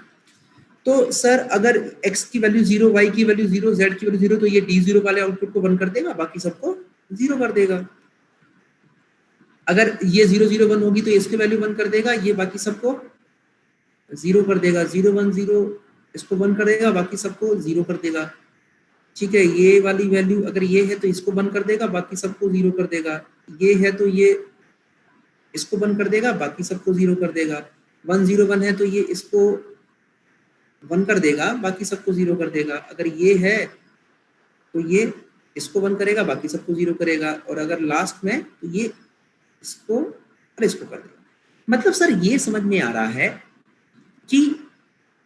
तो सर अगर x की वैल्यू 0, y की वैल्यू 0, z की वैल्यू 0, तो ये d0 वाले आउटपुट को 1 कर देगा, बाकी सबको 0 कर देगा। अगर ये 0 0 1 होगी तो इसकी वैल्यू 1 कर देगा, ये बाकी सबको 0 कर देगा। 0 1 0 इसको 1 कर देगा, बाकी सबको 0 कर देगा। ठीक है, ये वाली वैल्यू अगर ये है तो इसको 1 कर देगा, बाकी सबको 0 कर देगा। ये है तो ये इसको 1 कर देगा, बाकी सबको 0 कर देगा। 1 0 1 है तो ये इसको 1 कर देगा, बाकी सबको 0 कर देगा। अगर ये है तो ये इसको 1 करेगा, बाकी सबको 0 करेगा। और अगर लास्ट में तो ये इसको और इसको कर देगा। मतलब सर ये समझ में आ रहा है कि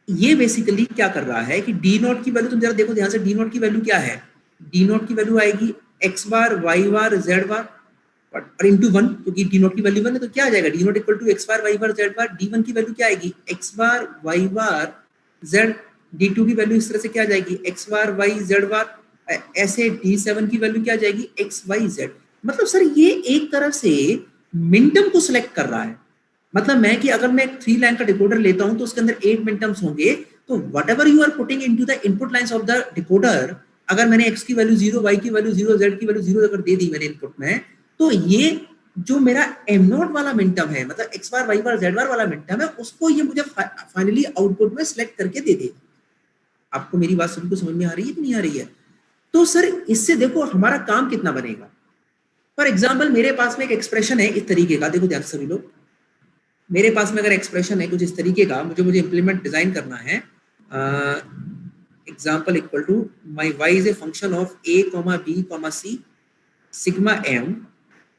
ये बेसिकली क्या कर रहा है कि डी नॉट की वैल्यू, तुम जरा देखो ध्यान से, डी नॉट की वैल्यू क्या है? डी नॉट की वैल्यू आएगी x bar, y bar, z बार और इंटू 1, क्योंकि डी नॉट की वैल्यू 1 है तो क्या आ जाएगा? D naught equal to x bar, y bar, z bar. D one की वैल्यू क्या आएगी? x bar, y bar, z। डी2 की वैल्यू इस तरह से क्या आ जाएगी? x बार, y, z बार। ऐसे d7 की वैल्यू क्या आ जाएगी? x, y, z। मतलब सर ये एक तरह से मिनटम को सिलेक्ट कर रहा है। मतलब मैं कि अगर मैं 3 लाइन का डिकोडर लेता हूं तो उसके अंदर 8 मिनटम्स होंगे, तो whatever you are putting into the input lines of the decoder, अगर मैंने x की वैल्यू 0, y की वैल्यू 0, z की वैल्यू 0 अगर दे दी मैंने इनपुट में, तो ये जो मेरा m0 वाला मिनटम है, मतलब x bar, y bar, z बार वाला मिनटम है, उसको ये मुझे फाइनली आउटपुट में सिलेक्ट करके दे देगा। आपको मेरी बात सभी को समझ में आ रही है कि नहीं आ रही है? तो सर इससे देखो हमारा काम कितना बनेगा। फॉर एग्जाम्पल मेरे पास में एक एक्सप्रेशन है इस तरीके का, देखो ध्यान से सभी लोग, मेरे पास में अगर एक्सप्रेशन है कुछ इस तरीके का, मुझे इंप्लीमेंट डिजाइन करना है। Example equal to my y is a function of a, b, c, sigma m,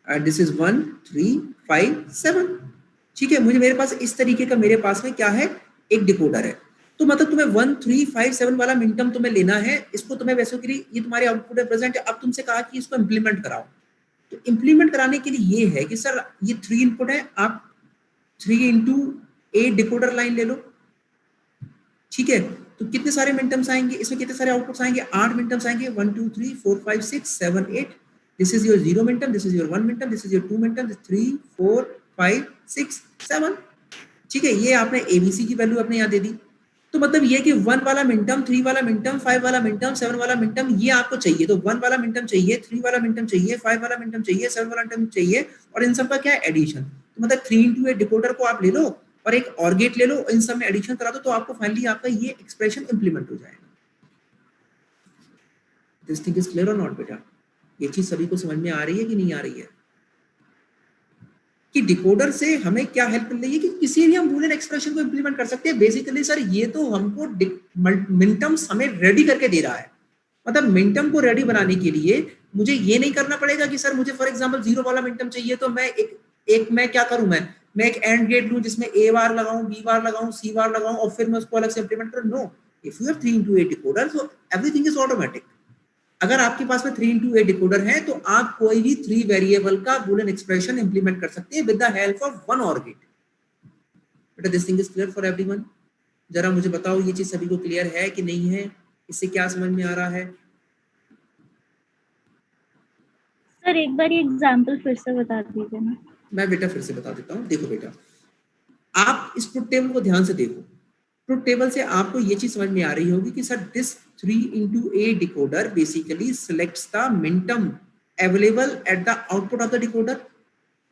this is 1 3 5 7। ठीक है, मेरे पास इस तरीके का मेरे पास में क्या है, एक डिकोडर है। तो मतलब तुम्हें 1 3 5 7 वाला मिनटम तुम्हें लेना है, इसको तुम्हें वैसे के लिए ये तुम्हारे आउटपुट में प्रेजेंट है। अब तुमसे कहा कि इसको इंप्लीमेंट कराओ, तो इंप्लीमेंट कराने के लिए ये है कि सर ये 3 इनपुट है, आप 3 इंटू 8 डिकोडर लाइन ले लो। ठीक है, तो कितने सारे मिनटम्स आएंगे इसमें, कितने सारे आउटपुट्स आएंगे? 8 मिनटम्स आएंगे। 1 2 3 4 5 6 7 8। This is your 0 मिनटम, this is your 1 मिनटम, this is your 2 मिनटम, 3 4 5 6 7। ठीक है, ये आपने एबीसी की वैल्यू अपने यहाँ दे दी। तो मतलब ये कि 1 वाला मिनटम, 3 वाला मिनटम, 5 वाला मिनटम, 7 वाला मिनटम ये आपको चाहिए। तो 1 वाला मिनटम चाहिए, 3 वाला मिनटम चाहिए, 5 वाला मिनटम चाहिए, 7 वाला मिनटम चाहिए, और इन सब का क्या है? एडिशन। तो मतलब 3 इंटू 8 डिकोडर को आप ले लो और एक और गेट ले लो, इन सब में एडिशन करा दो, तो आपको फाइनली आपका ये एक्सप्रेशन इंप्लीमेंट हो जाएगा। दिस थिंग इज क्लियर और नॉट बेटा? ये चीज सभी को समझ में आ रही है कि नहीं आ रही है? कि डिकोडर से हमें क्या हेल्प मिल रही है कि किसी भी हम बूलियन एक्सप्रेशन को इंप्लीमेंट कर सकते हैं। बेसिकली सर ये तो हमको मिनटम्स हमें रेडी करके दे रहा है। मतलब मिनटम को रेडी बनाने के लिए मुझे ये नहीं करना पड़ेगा कि सर मुझे फॉर एग्जांपल 0 वाला मिनटम चाहिए, तो मैं एक मैं क्या करूं, मैं एक एंड गेट लूं जिसमें a बार लगाऊं, b बार लगाऊं, c बार लगाऊं और फिर मैं उसको अलग से इंप्लीमेंट करूं। No, if you have 3 into 8 decoder, so everything is automatic. अगर आपके पास में 3 into 8 डिकोडर है तो आप कोई भी 3 वेरिएबल का बूलियन एक्सप्रेशन इंप्लीमेंट कर सकते हैं with the help of one OR gate. बेटा this thing is clear for everyone? जरा मुझे बताओ ये चीज सभी को क्लियर है कि नहीं है? इससे क्या समझ में आ रहा है? सर एक बार ये एग्जांपल फिर से बता दीजिए ना। मैं बेटा फिर से बता देता हूँ। देखो बेटा, आप इस ट्रुथ टेबल को ध्यान से देखो। ट्रुथ टेबल से आपको ये चीज समझ में आ रही होगी कि sir this 3 into 8 decoder basically selects the minimum available at the output of the decoder।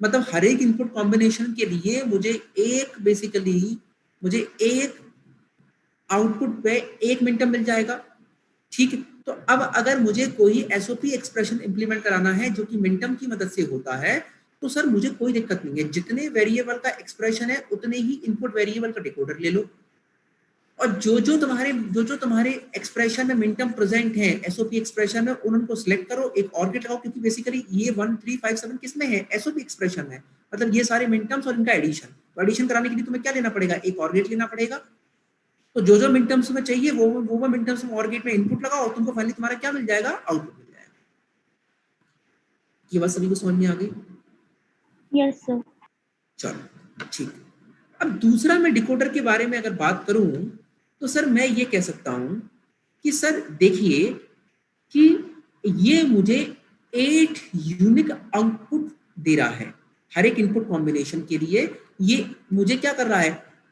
मतलब हर एक इनपुट कॉम्बिनेशन के लिए मुझे एक आउटपुट पे 1 मिनटम मिल जाएगा। ठीक है, तो अब अगर मुझे कोई एसओपी एक्सप्रेशन इंप्लीमेंट कराना है जो कि मिनटम की मदद से होता है, तो सर मुझे कोई दिक्कत नहीं है, जितने वेरिएबल का एक्सप्रेशन है उतने ही इनपुट वेरिएबल का डिकोडर ले लो, और जो तुम्हारे एक्सप्रेशन में मिनटर्म प्रेजेंट है एसओपी एक्सप्रेशन में, उनको सिलेक्ट करो, एक और गेट लगाओ, क्योंकि बेसिकली ये 1 3 5 7 किसमें है, एसओपी एक्सप्रेशन है, मतलब ये सारे मिनटर्म्स और इनका एडिशन। तो एडिशन कराने के लिए तुम्हें क्या लेना पड़ेगा, एक और गेट लेना पड़ेगा। तो जो मिनटर्म्स में चाहिए वो मिनटर्म्स में और गेट में इनपुट लगाओ, तुमको फाइनली तुम्हारा क्या मिल जाएगा, आउटपुट मिल जाएगा। ये बात सभी को समझ में आ गई? Yes sir. चलो ठीक। अब दूसरा मैं डिकोडर के बारे में अगर बात करूं तो सर मैं ये कह सकता हूं कि सर देखिए कि ये मुझे 8 यूनिक आउटपुट दे रहा है, हर एक इनपुट कॉम्बिनेशन के लिए ये मुझे क्या कर रहा है,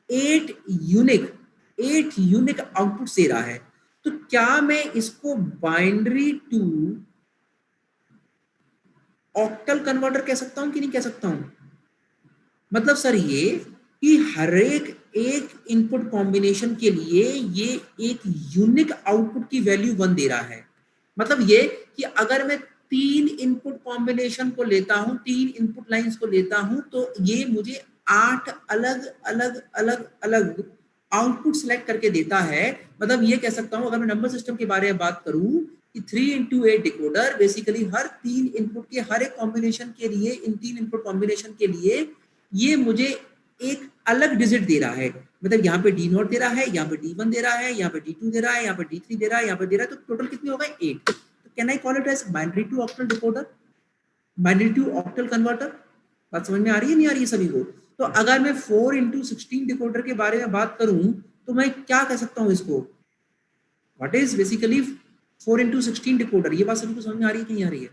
8 यूनिक आउटपुट दे रहा है। तो क्या मैं इसको बाइनरी टू ऑक्टल कन्वर्टर कह सकता हूं कि नहीं कह सकता हूं? मतलब सर ये कि हर एक इनपुट कॉम्बिनेशन के लिए ये एक यूनिक आउटपुट की वैल्यू 1 दे रहा है। मतलब ये कि अगर मैं 3 इनपुट कॉम्बिनेशन को लेता हूं, 3 इनपुट लाइंस को लेता हूं, तो ये मुझे 8 अलग अलग आउटपुट सिलेक्ट करके देता है। मतलब ये कह सकता हूं, अगर मैं नंबर सिस्टम के बारे में बात करूं कि 3x8 डिकोडर बेसिकली हर 3 इनपुट के हर एक कॉम्बिनेशन के लिए, इन 3 इनपुट कॉम्बिनेशन के लिए ये मुझे एक अलग डिजिट दे रहा है। मतलब यहाँ पे D0 दे रहा है, यहाँ पे D1 दे रहा है, यहाँ पे D2 दे रहा है, यहाँ पे D3 दे रहा है, यहाँ पे दे रहा है, तो टोटल कितनी हो गई 8। तो can I call it as binary to octal decoder, binary to octal converter? बात समझ में आ रही है नहीं आ रही है सभी को? तो अगर मैं 4x16 डिकोडर के बारे में बात करूं तो मैं क्या कह सकता हूं इसको, what is basically 4x16 decoder? ये बात सभी को समझ में आ रही है कि नहीं आ रही है?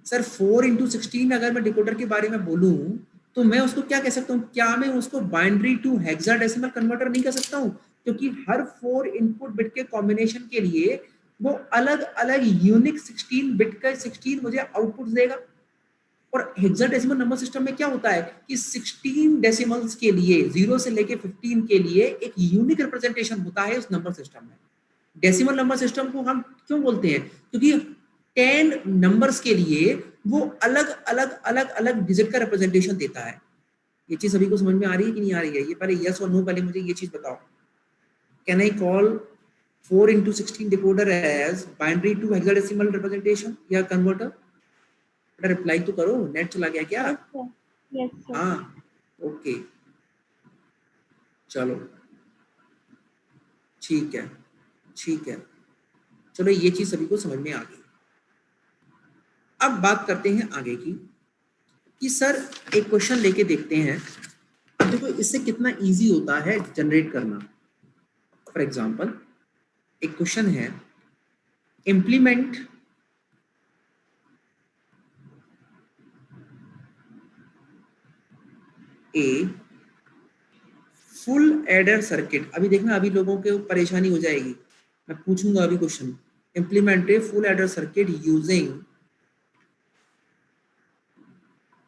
सर 4x16 अगर मैं डिकोडर के बारे में बोलूं तो मैं उसको क्या कह सकता हूं, क्या मैं उसको बाइनरी टू हेक्साडेसिमल कन्वर्टर नहीं कह सकता हूं? क्योंकि हर 4 इनपुट बिट के कॉम्बिनेशन के लिए वो अलग अलग यूनिक 16 बिट का 16 मुझे आउटपुट देगा। और हेक्साडेसिमल नंबर सिस्टम में क्या होता है कि 16 डेसिमल्स के लिए 0 से लेके 15 के लिए एक यूनिक रिप्रेजेंटेशन होता है उस नंबर सिस्टम में। डेसिमल नंबर सिस्टम को हम क्यों बोलते हैं, क्योंकि 10 नंबर्स के लिए वो अलग डिजिट का रिप्रेजेंटेशन देता है। ये चीज सभी को समझ में आ रही है कि नहीं आ रही है? ये पहले यस और नो पहले मुझे ये चीज बताओ। Can I call 4x16 decoder as binary to hexadecimal representation या कन्वर्टर? बेटा रिप्लाई तो करो, नेट चला गया क्या? Yes sir. हाँ ओके चलो ठीक है ठीक है, चलो ये चीज सभी को समझ में आ गई। अब बात करते हैं आगे की कि सर एक क्वेश्चन लेके देखते हैं। अब देखो इससे कितना इजी होता है जनरेट करना। फॉर एग्जांपल एक क्वेश्चन है, implement a full adder circuit. अभी देखना, अभी लोगों के परेशानी हो जाएगी, मैं पूछूंगा अभी question. Implement a full adder circuit using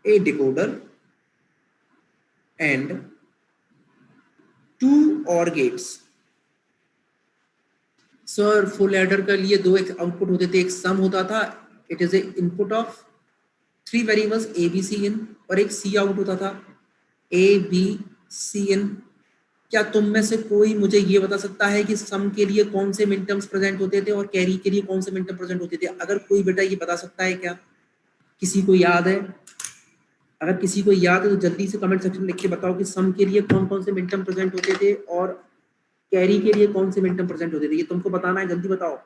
a decoder and 2 OR gates। Sir full adder के लिए 2 आउटपुट होते थे, एक सम होता था, it is a input of 3 variables A B C in, और एक सी आउट होता था ए बी सी इन। क्या तुम में से कोई मुझे ये बता सकता है कि सम के लिए कौन से मिनटर्म्स प्रेजेंट होते थे और कैरी के लिए कौन से मिनटर्म प्रेजेंट होते थे? अगर कोई बेटा ये बता सकता है क्या, किसी को याद है? अगर किसी को याद है तो जल्दी से कमेंट सेक्शन में लिख के बताओ कि सम के लिए कौन कौन से मिनटर्म प्रेजेंट होते थे और कैरी के लिए कौन से मिनटर्म प्रेजेंट होते थे। ये तुमको बताना है, जल्दी बताओ।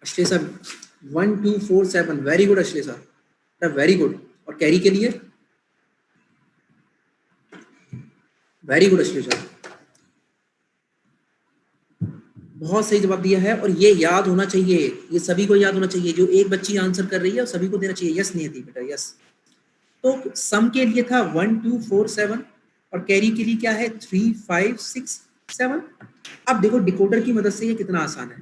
Ashlesha 1 2 4 7, very good Ashlesha, very good. और कैरी के लिए वेरी गुड अश्लेषा, बहुत सही जवाब दिया है। और ये याद होना चाहिए, ये सभी को याद होना चाहिए। जो एक बच्ची आंसर कर रही है और सभी को देना चाहिए। यस नियति बेटा यस। तो सम के लिए था 1 2 4 7 और कैरी के लिए क्या है 3 5 6 7। अब देखो डिकोडर की मदद से ये कितना आसान है,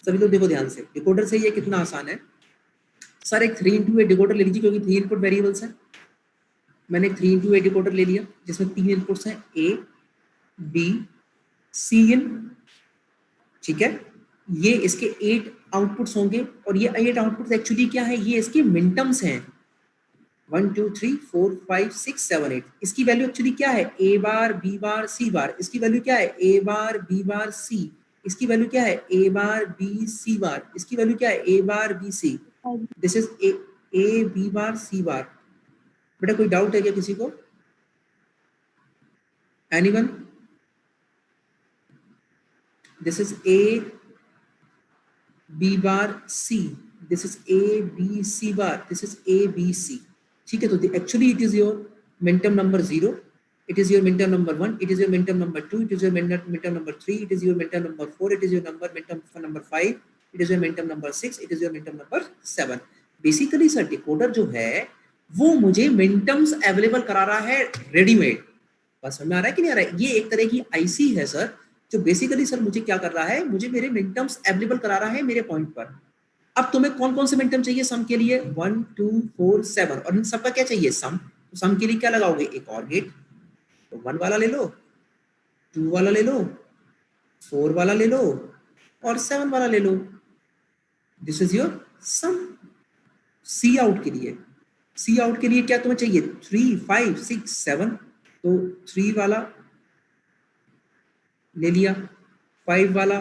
सभी लोग देखो ध्यान से, डिकोडर से ये कितना आसान है। सर एक 3x8 डिकोडर ले लीजिए, क्योंकि 3 इनपुट वेरिएबल्स हैं। मैंने एक 3x8 डिकोडर ले लिया जिसमें 3 इनपुट्स हैं ए बी सी इन, ठीक है। ये इसके 8 आउटपुट्स होंगे और ये 8 आउटपुट्स एक्चुअली क्या है, ये इसके मिनटर्म्स हैं 1 2 3 4 5 6 7 8। इसकी वैल्यू एक्चुअली क्या है, A bar B bar C बार। इसकी वैल्यू क्या है, ए बार बी बार सी। इसकी वैल्यू क्या है, ए बार बी सी बार। इसकी वैल्यू क्या है, A bar B C. This is A B bar C bar. बेटा कोई डाउट है क्या किसी को? Anyone? This is A B bar C, this is A B C bar, this is A B C. ठीक है, तो actually it is your minterm number 0, it is your midterm number 1, it is your midterm number 2, it is your midterm number 3, it is your midterm number 4, it is your midterm number 5, it is your midterm number 6, it is your midterm number 7। Basically sir decoder जो है वो मुझे minterms available करा रहा है readymade. बस समझ में आ रहा है कि नहीं आ रहा है? ये एक तरह की आईसी है सर, जो बेसिकली सर मुझे क्या कर रहा है, मुझे मेरे मिनटर्म्स अवेलेबल करा रहा है मेरे पॉइंट पर। अब तुम्हें कौन कौन से मिनटर्म चाहिए सम के लिए? 1 2 4 7, और इन सबका क्या चाहिए, सम। तो सम के लिए क्या लगाओगे, एक और गेट। तो 1 वाला ले लो, 2 वाला ले लो, 4 वाला ले लो और 7 वाला ले लो। This is your sum. C out के लिए, सी आउट के लिए क्या तुम्हें चाहिए, 3 5 6 7। तो 3 वाला ले लिया, 5 वाला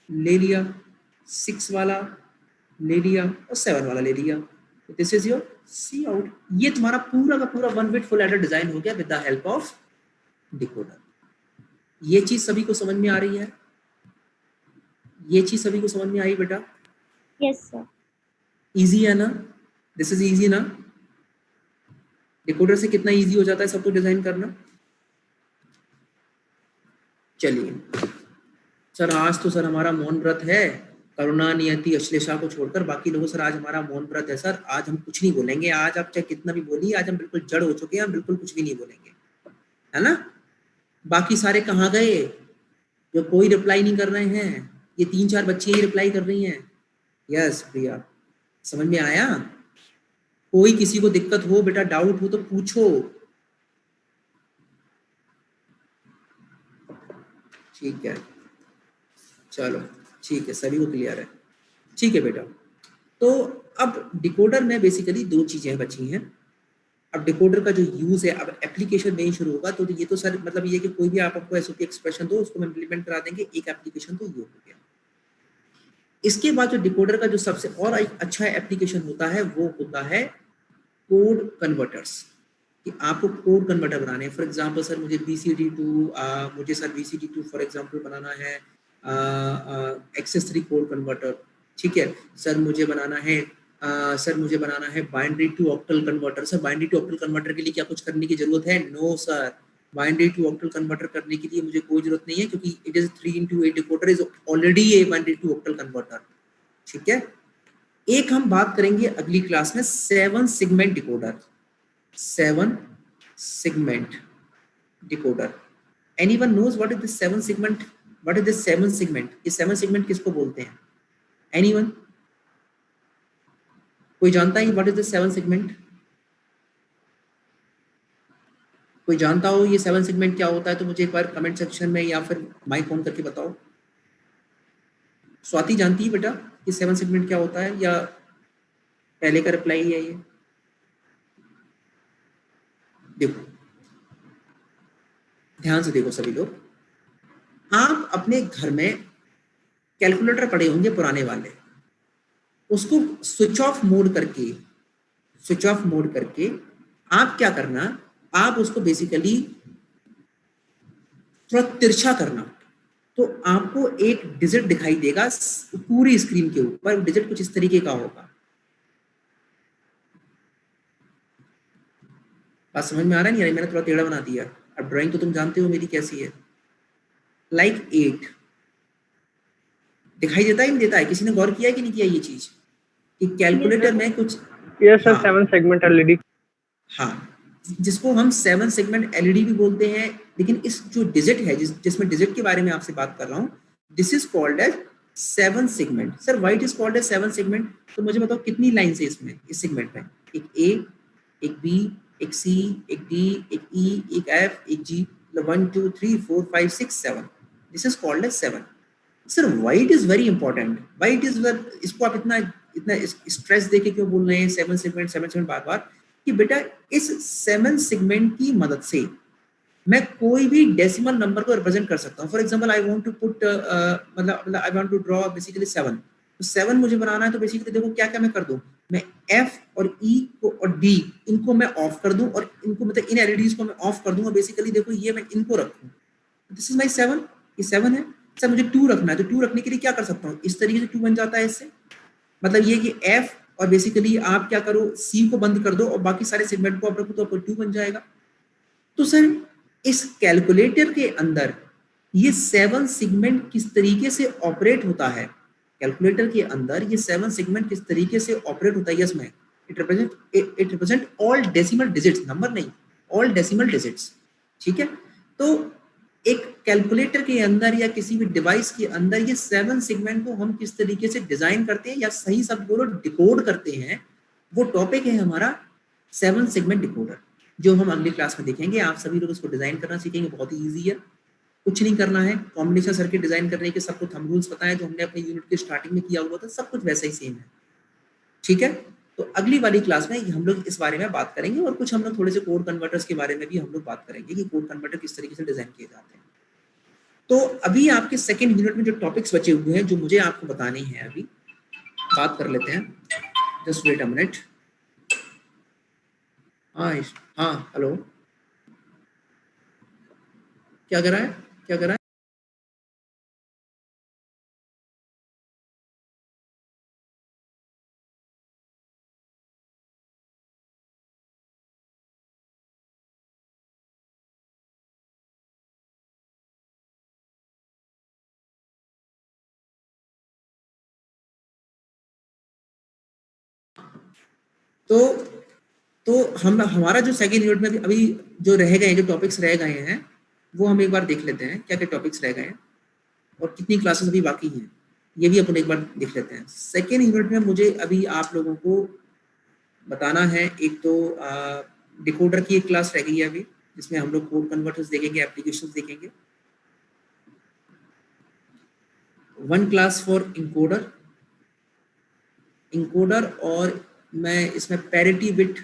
ले लिया, 6 वाला ले लिया और 7 वाला ले लिया। तो this is your C out. ये तुम्हारा पूरा का पूरा 1 बिट फुल एडर डिजाइन हो गया with the help of decoder. ये चीज सभी को समझ में आ रही है? ये चीज सभी को समझ में आई बेटा? Yes sir. इजी है ना? दिस इज इजी ना? डिकोडर से कितना इजी हो जाता है सबको डिजाइन करना। चलिए सर, आज तो सर हमारा मौन व्रत है, करुणा नियति अश्लेषा को छोड़कर बाकी लोगों सर आज हमारा मौन व्रत है सर। आज हम कुछ नहीं बोलेंगे, आज आप चाहे कितना भी बोलिए, आज हम बिल्कुल जड़ हो चुके हैं, हम बिल्कुल कुछ भी नहीं बोलेंगे, है ना? बाकी सारे कहाँ गए जो कोई रिप्लाई नहीं कर रहे हैं? ये 3-4 बच्चे ही रिप्लाई कर रही हैं। यस प्रिया, समझ में आया? कोई किसी को दिक्कत हो बेटा, डाउट हो तो पूछो। ठीक है, चलो ठीक है, सभी को क्लियर है? ठीक है बेटा। तो अब डिकोडर में बेसिकली 2 चीजें बची हैं। अब डिकोडर का जो यूज है, अब एप्लीकेशन में ही शुरू होगा। तो ये तो सर मतलब ये कि कोई भी आप आपको एसओपी एक्सप्रेशन दो, उसको हम इम्प्लीमेंट करा देंगे, एक एप्लीकेशन तो ये हो गया। इसके बाद जो डिकोडर का जो सबसे और अच्छा एप्लीकेशन होता है वो होता है कोड कन्वर्टर्स, कि आपको कोड कन्वर्टर बनाने हैं। फॉर एग्जांपल सर मुझे मुझे सर VCD2 फॉर एग्जांपल बनाना है एक्सेस3 कोड कन्वर्टर। ठीक है सर, मुझे बनाना है binary to octal converter. Sir binary to octal converter के लिए क्या कुछ करने की जरूरत है? No sir, binary to octal converter करने के लिए मुझे कोई जरूरत नहीं है, क्योंकि it is 3x8 decoder is already a binary to octal converter. ठीक है, एक हम बात करेंगे अगली क्लास में 7 segment decoder. 7 segment decoder. Anyone knows what is this 7 segment? What is this 7 segment? ये 7 सेगमेंट किसको बोलते हैं? एनीवन? कोई जानता है व्हाट इज दिस 7 सेगमेंट? कोई जानता हो ये 7 सेगमेंट क्या होता है तो मुझे एक बार कमेंट सेक्शन में या फिर माइक ऑन करके बताओ। स्वाति जानती है बेटा ये 7 सेगमेंट क्या होता है, या पहले का रिप्लाई है ये? देखो ध्यान से देखो सभी लोग, आप अपने घर में कैलकुलेटर पड़े होंगे पुराने वाले, उसको स्विच ऑफ मोड करके आप क्या करना, आप उसको बेसिकली थोड़ा तिरछा करना, तो आपको एक डिजिट दिखाई देगा पूरी स्क्रीन के ऊपर। डिजिट कुछ इस तरीके का होगा। बात समझ में आ रहा है? नहीं, मैंने थोड़ा टेढ़ा बना दिया। अब ड्राइंग तो तुम जानते हो मेरी कैसी है, लाइक 8 दिखाई देता है नहीं देता है? किसी ने गौर किया है कि नहीं किया ये चीज कि कैलकुलेटर में कुछ? Yes sir, 7 segment LED. हाँ, जिसको हम 7 सेगमेंट एलईडी भी बोलते हैं, लेकिन इस जो डिजिट है जिसमें डिजिट के बारे में आपसे बात कर रहा हूँ, this is called as 7 segment. Sir why it is called as 7 segment? तो मुझे बताओ कितनी लाइंस है इसमें, इस सेगमेंट में? एक ए, एक बी, एक सी, एक डी, एक ई, एक एफ, एक G, 1 2 3 4 5 6 7। This is called as 7। Sir why it is very important, why it is, इसको आप इतना इतना स्ट्रेस देके क्यों बोल रहे हैं 7 सेगमेंट बार बार, कि बेटा इस 7 सेगमेंट की मदद से मैं कोई भी डेसिमल नंबर को रिप्रेजेंट कर सकता हूँ। For example I want to put मतलब I want to draw basically 7, तो 7 मुझे बनाना है, तो बेसिकली देखो क्या क्या मैं कर दूं, मैं F और E को और D इनको मैं ऑफ कर दूं, और इनको मतलब इन एलईडीज को मैं ऑफ कर दूं, और बेसिकली देखो ये मैं इनको रखूं, दिस इज माय 7, ये 7 है। सर मुझे 2 रखना है, तो 2 रखने के लिए क्या कर सकता हूँ, इस तरीके से 2 बन जाता है इससे, मतलब ये कि F और बेसिकली आप क्या करो C को बंद कर दो और बाकी सारे सेगमेंट को आप रखो, तो आपको 2 बन जाएगा। तो सर इस कैलकुलेटर के अंदर ये 7 सेगमेंट किस तरीके से ऑपरेट होता है, कैलकुलेटर के अंदर ये 7 सेगमेंट किस तरीके से ऑपरेट होता है, यस में it represent all decimal digits, number नहीं, ऑल डेसिमल डिजिट्स, ठीक है। तो एक कैलकुलेटर के अंदर या किसी भी डिवाइस के अंदर ये 7 सेगमेंट को हम किस तरीके से डिजाइन करते हैं, या सही सब बोलो डिकोड करते हैं, वो टॉपिक है हमारा 7 सेगमेंट डिकोडर, जो हम अगली क्लास में देखेंगे। आप सभी लोग इसको डिजाइन करना सीखेंगे, बहुत ही ईजी है, कुछ नहीं करना है, कॉम्बिनेशन सर्किट डिजाइन करने के सबको थंब रूल्स पता है, जो हमने अपने यूनिट के स्टार्टिंग में किया हुआ था, सब कुछ वैसा ही सेम है, ठीक है। तो अगली वाली क्लास में हम लोग इस बारे में बात करेंगे, और कुछ हम लोग थोड़े से कोड कन्वर्टर्स के बारे में भी हम लोग बात करेंगे कि कोड कन्वर्टर किस तरीके से डिजाइन किए जाते हैं। तो अभी आपके सेकेंड यूनिट में जो टॉपिक्स बचे हुए हैं जो मुझे आपको बताने हैं, अभी बात कर लेते हैं, जस्ट वेट अ मिनट। हाँ हेलो, क्या कर रहा है, क्या कर रहा है? तो हम हमारा जो सेकेंड यूनिट में अभी जो रह गए, जो टॉपिक्स रह गए हैं, वो हम एक बार देख लेते हैं, क्या क्या टॉपिक्स रह गए हैं और कितनी क्लासेस अभी बाकी हैं, ये भी अपन एक बार देख लेते हैं। सेकेंड यूनिट में मुझे अभी आप लोगों को बताना है, एक तो डिकोडर की एक क्लास रह गई है अभी, जिसमें हम लोग कोड कन्वर्टर्स देखेंगे, एप्लीकेशंस देखेंगे, वन क्लास फॉर इंकोडर, और मैं इसमें पैरिटी बिट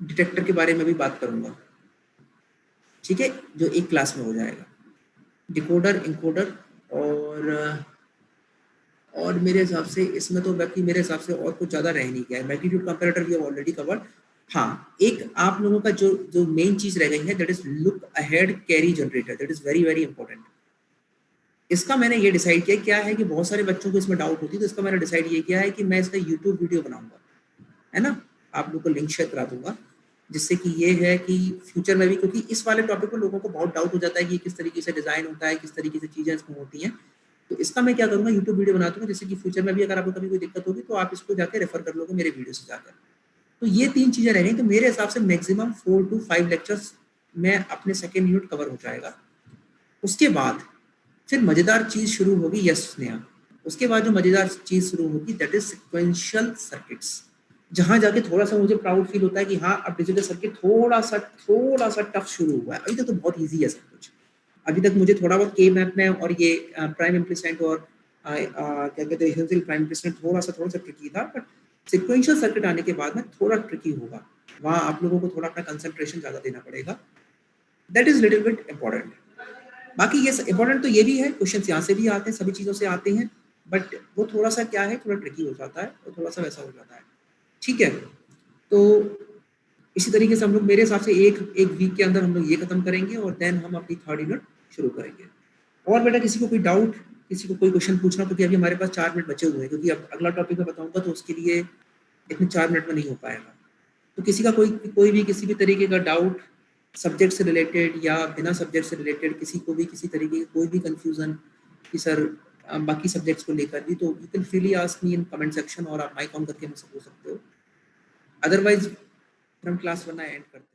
डिटेक्टर के बारे में भी बात करूंगा, ठीक है, जो एक क्लास में हो जाएगा, डिकोडर, इंकोडर, और मेरे हिसाब से इसमें तो बाकी मेरे हिसाब से और कुछ ज़्यादा रह नहीं गया है। Magnitude comparator we have already covered. हाँ, एक आप लोगों का जो जो मेन चीज़ रह गई है, that is look ahead carry generator, that is very very important. इसका मैंने ये डिसाइड किया, क्या है कि बहुत सारे बच्चों को इसमें डाउट होती है, तो इसका मैंने डिसाइड ये किया है कि मैं इसका यूट्यूब वीडियो बनाऊंगा, है ना, आप लोग को लिंक शेयर करा दूंगा, जिससे कि ये है कि फ्यूचर में भी, क्योंकि इस वाले टॉपिक पर लोगों को बहुत डाउट हो जाता है कि किस तरीके से डिजाइन होता है, किस तरीके से चीज़ें इसमें होती हैं, तो इसका मैं क्या करूंगा, यूट्यूब वीडियो बना दूंगा, जिससे कि फ्यूचर में भी अगर आपको कभी कोई दिक्कत होगी तो आप इसको जाकर रेफर कर लोगे मेरे वीडियो से जाकर। तो ये 3 चीज़ें रह गई, तो मेरे हिसाब से मैक्सिमम 4 to 5 लेक्चर्स में अपने सेकेंड यूनिट कवर हो जाएगा। उसके बाद फिर मजेदार चीज़ शुरू होगी, यस स्नेहा, उसके बाद जो मजेदार चीज़ शुरू होगी दैट इज सिक्वेंशियल सर्किट्स, जहाँ जाके थोड़ा सा मुझे प्राउड फील होता है कि हाँ अब डिजिटल सर्किट थोड़ा सा टफ शुरू हुआ है, अभी तक तो बहुत ईजी है सब कुछ, अभी तक मुझे थोड़ा बहुत के मैप में और ये प्राइम इम्प्लिसेंट और क्या कहते हैं प्राइम इम्प्लिसेंट थोड़ा सा ट्रिकी था, बट सिक्वेंशियल सर्किट आने के बाद में थोड़ा ट्रिकी होगा, वहाँ आप लोगों को थोड़ा अपना कंसंट्रेशन ज़्यादा देना पड़ेगा, that is little bit important. बाकी ये इम्पोर्टेंट तो ये भी है, क्वेश्चन यहाँ से भी आते हैं, सभी चीज़ों से आते हैं, बट वो थोड़ा सा क्या है, थोड़ा ट्रिकी हो जाता है और थोड़ा सा वैसा हो जाता है, ठीक है। तो इसी तरीके से हम लोग मेरे हिसाब से एक वीक के अंदर हम लोग ये खत्म करेंगे, और देन हम अपनी थर्ड यूनिट शुरू करेंगे। और बेटा किसी को कोई डाउट, किसी को कोई क्वेश्चन पूछना, क्योंकि अभी हमारे पास 4 मिनट बचे हुए हैं, क्योंकि अब अगला टॉपिक मैं बताऊंगा तो उसके लिए इतने 4 मिनट में नहीं हो पाएगा। तो किसी का कोई भी किसी भी तरीके का डाउट सब्जेक्ट से रिलेटेड या बिना सब्जेक्ट से रिलेटेड, किसी को भी किसी तरीके की कोई भी कंफ्यूजन कि सर बाकी सब्जेक्ट्स को लेकर भी, तो you can freely ask me in comment section, और आप माइक ऑन करके मुझसे पूछ सकते हो। अदरवाइज हम क्लास 1 एंड करते हैं।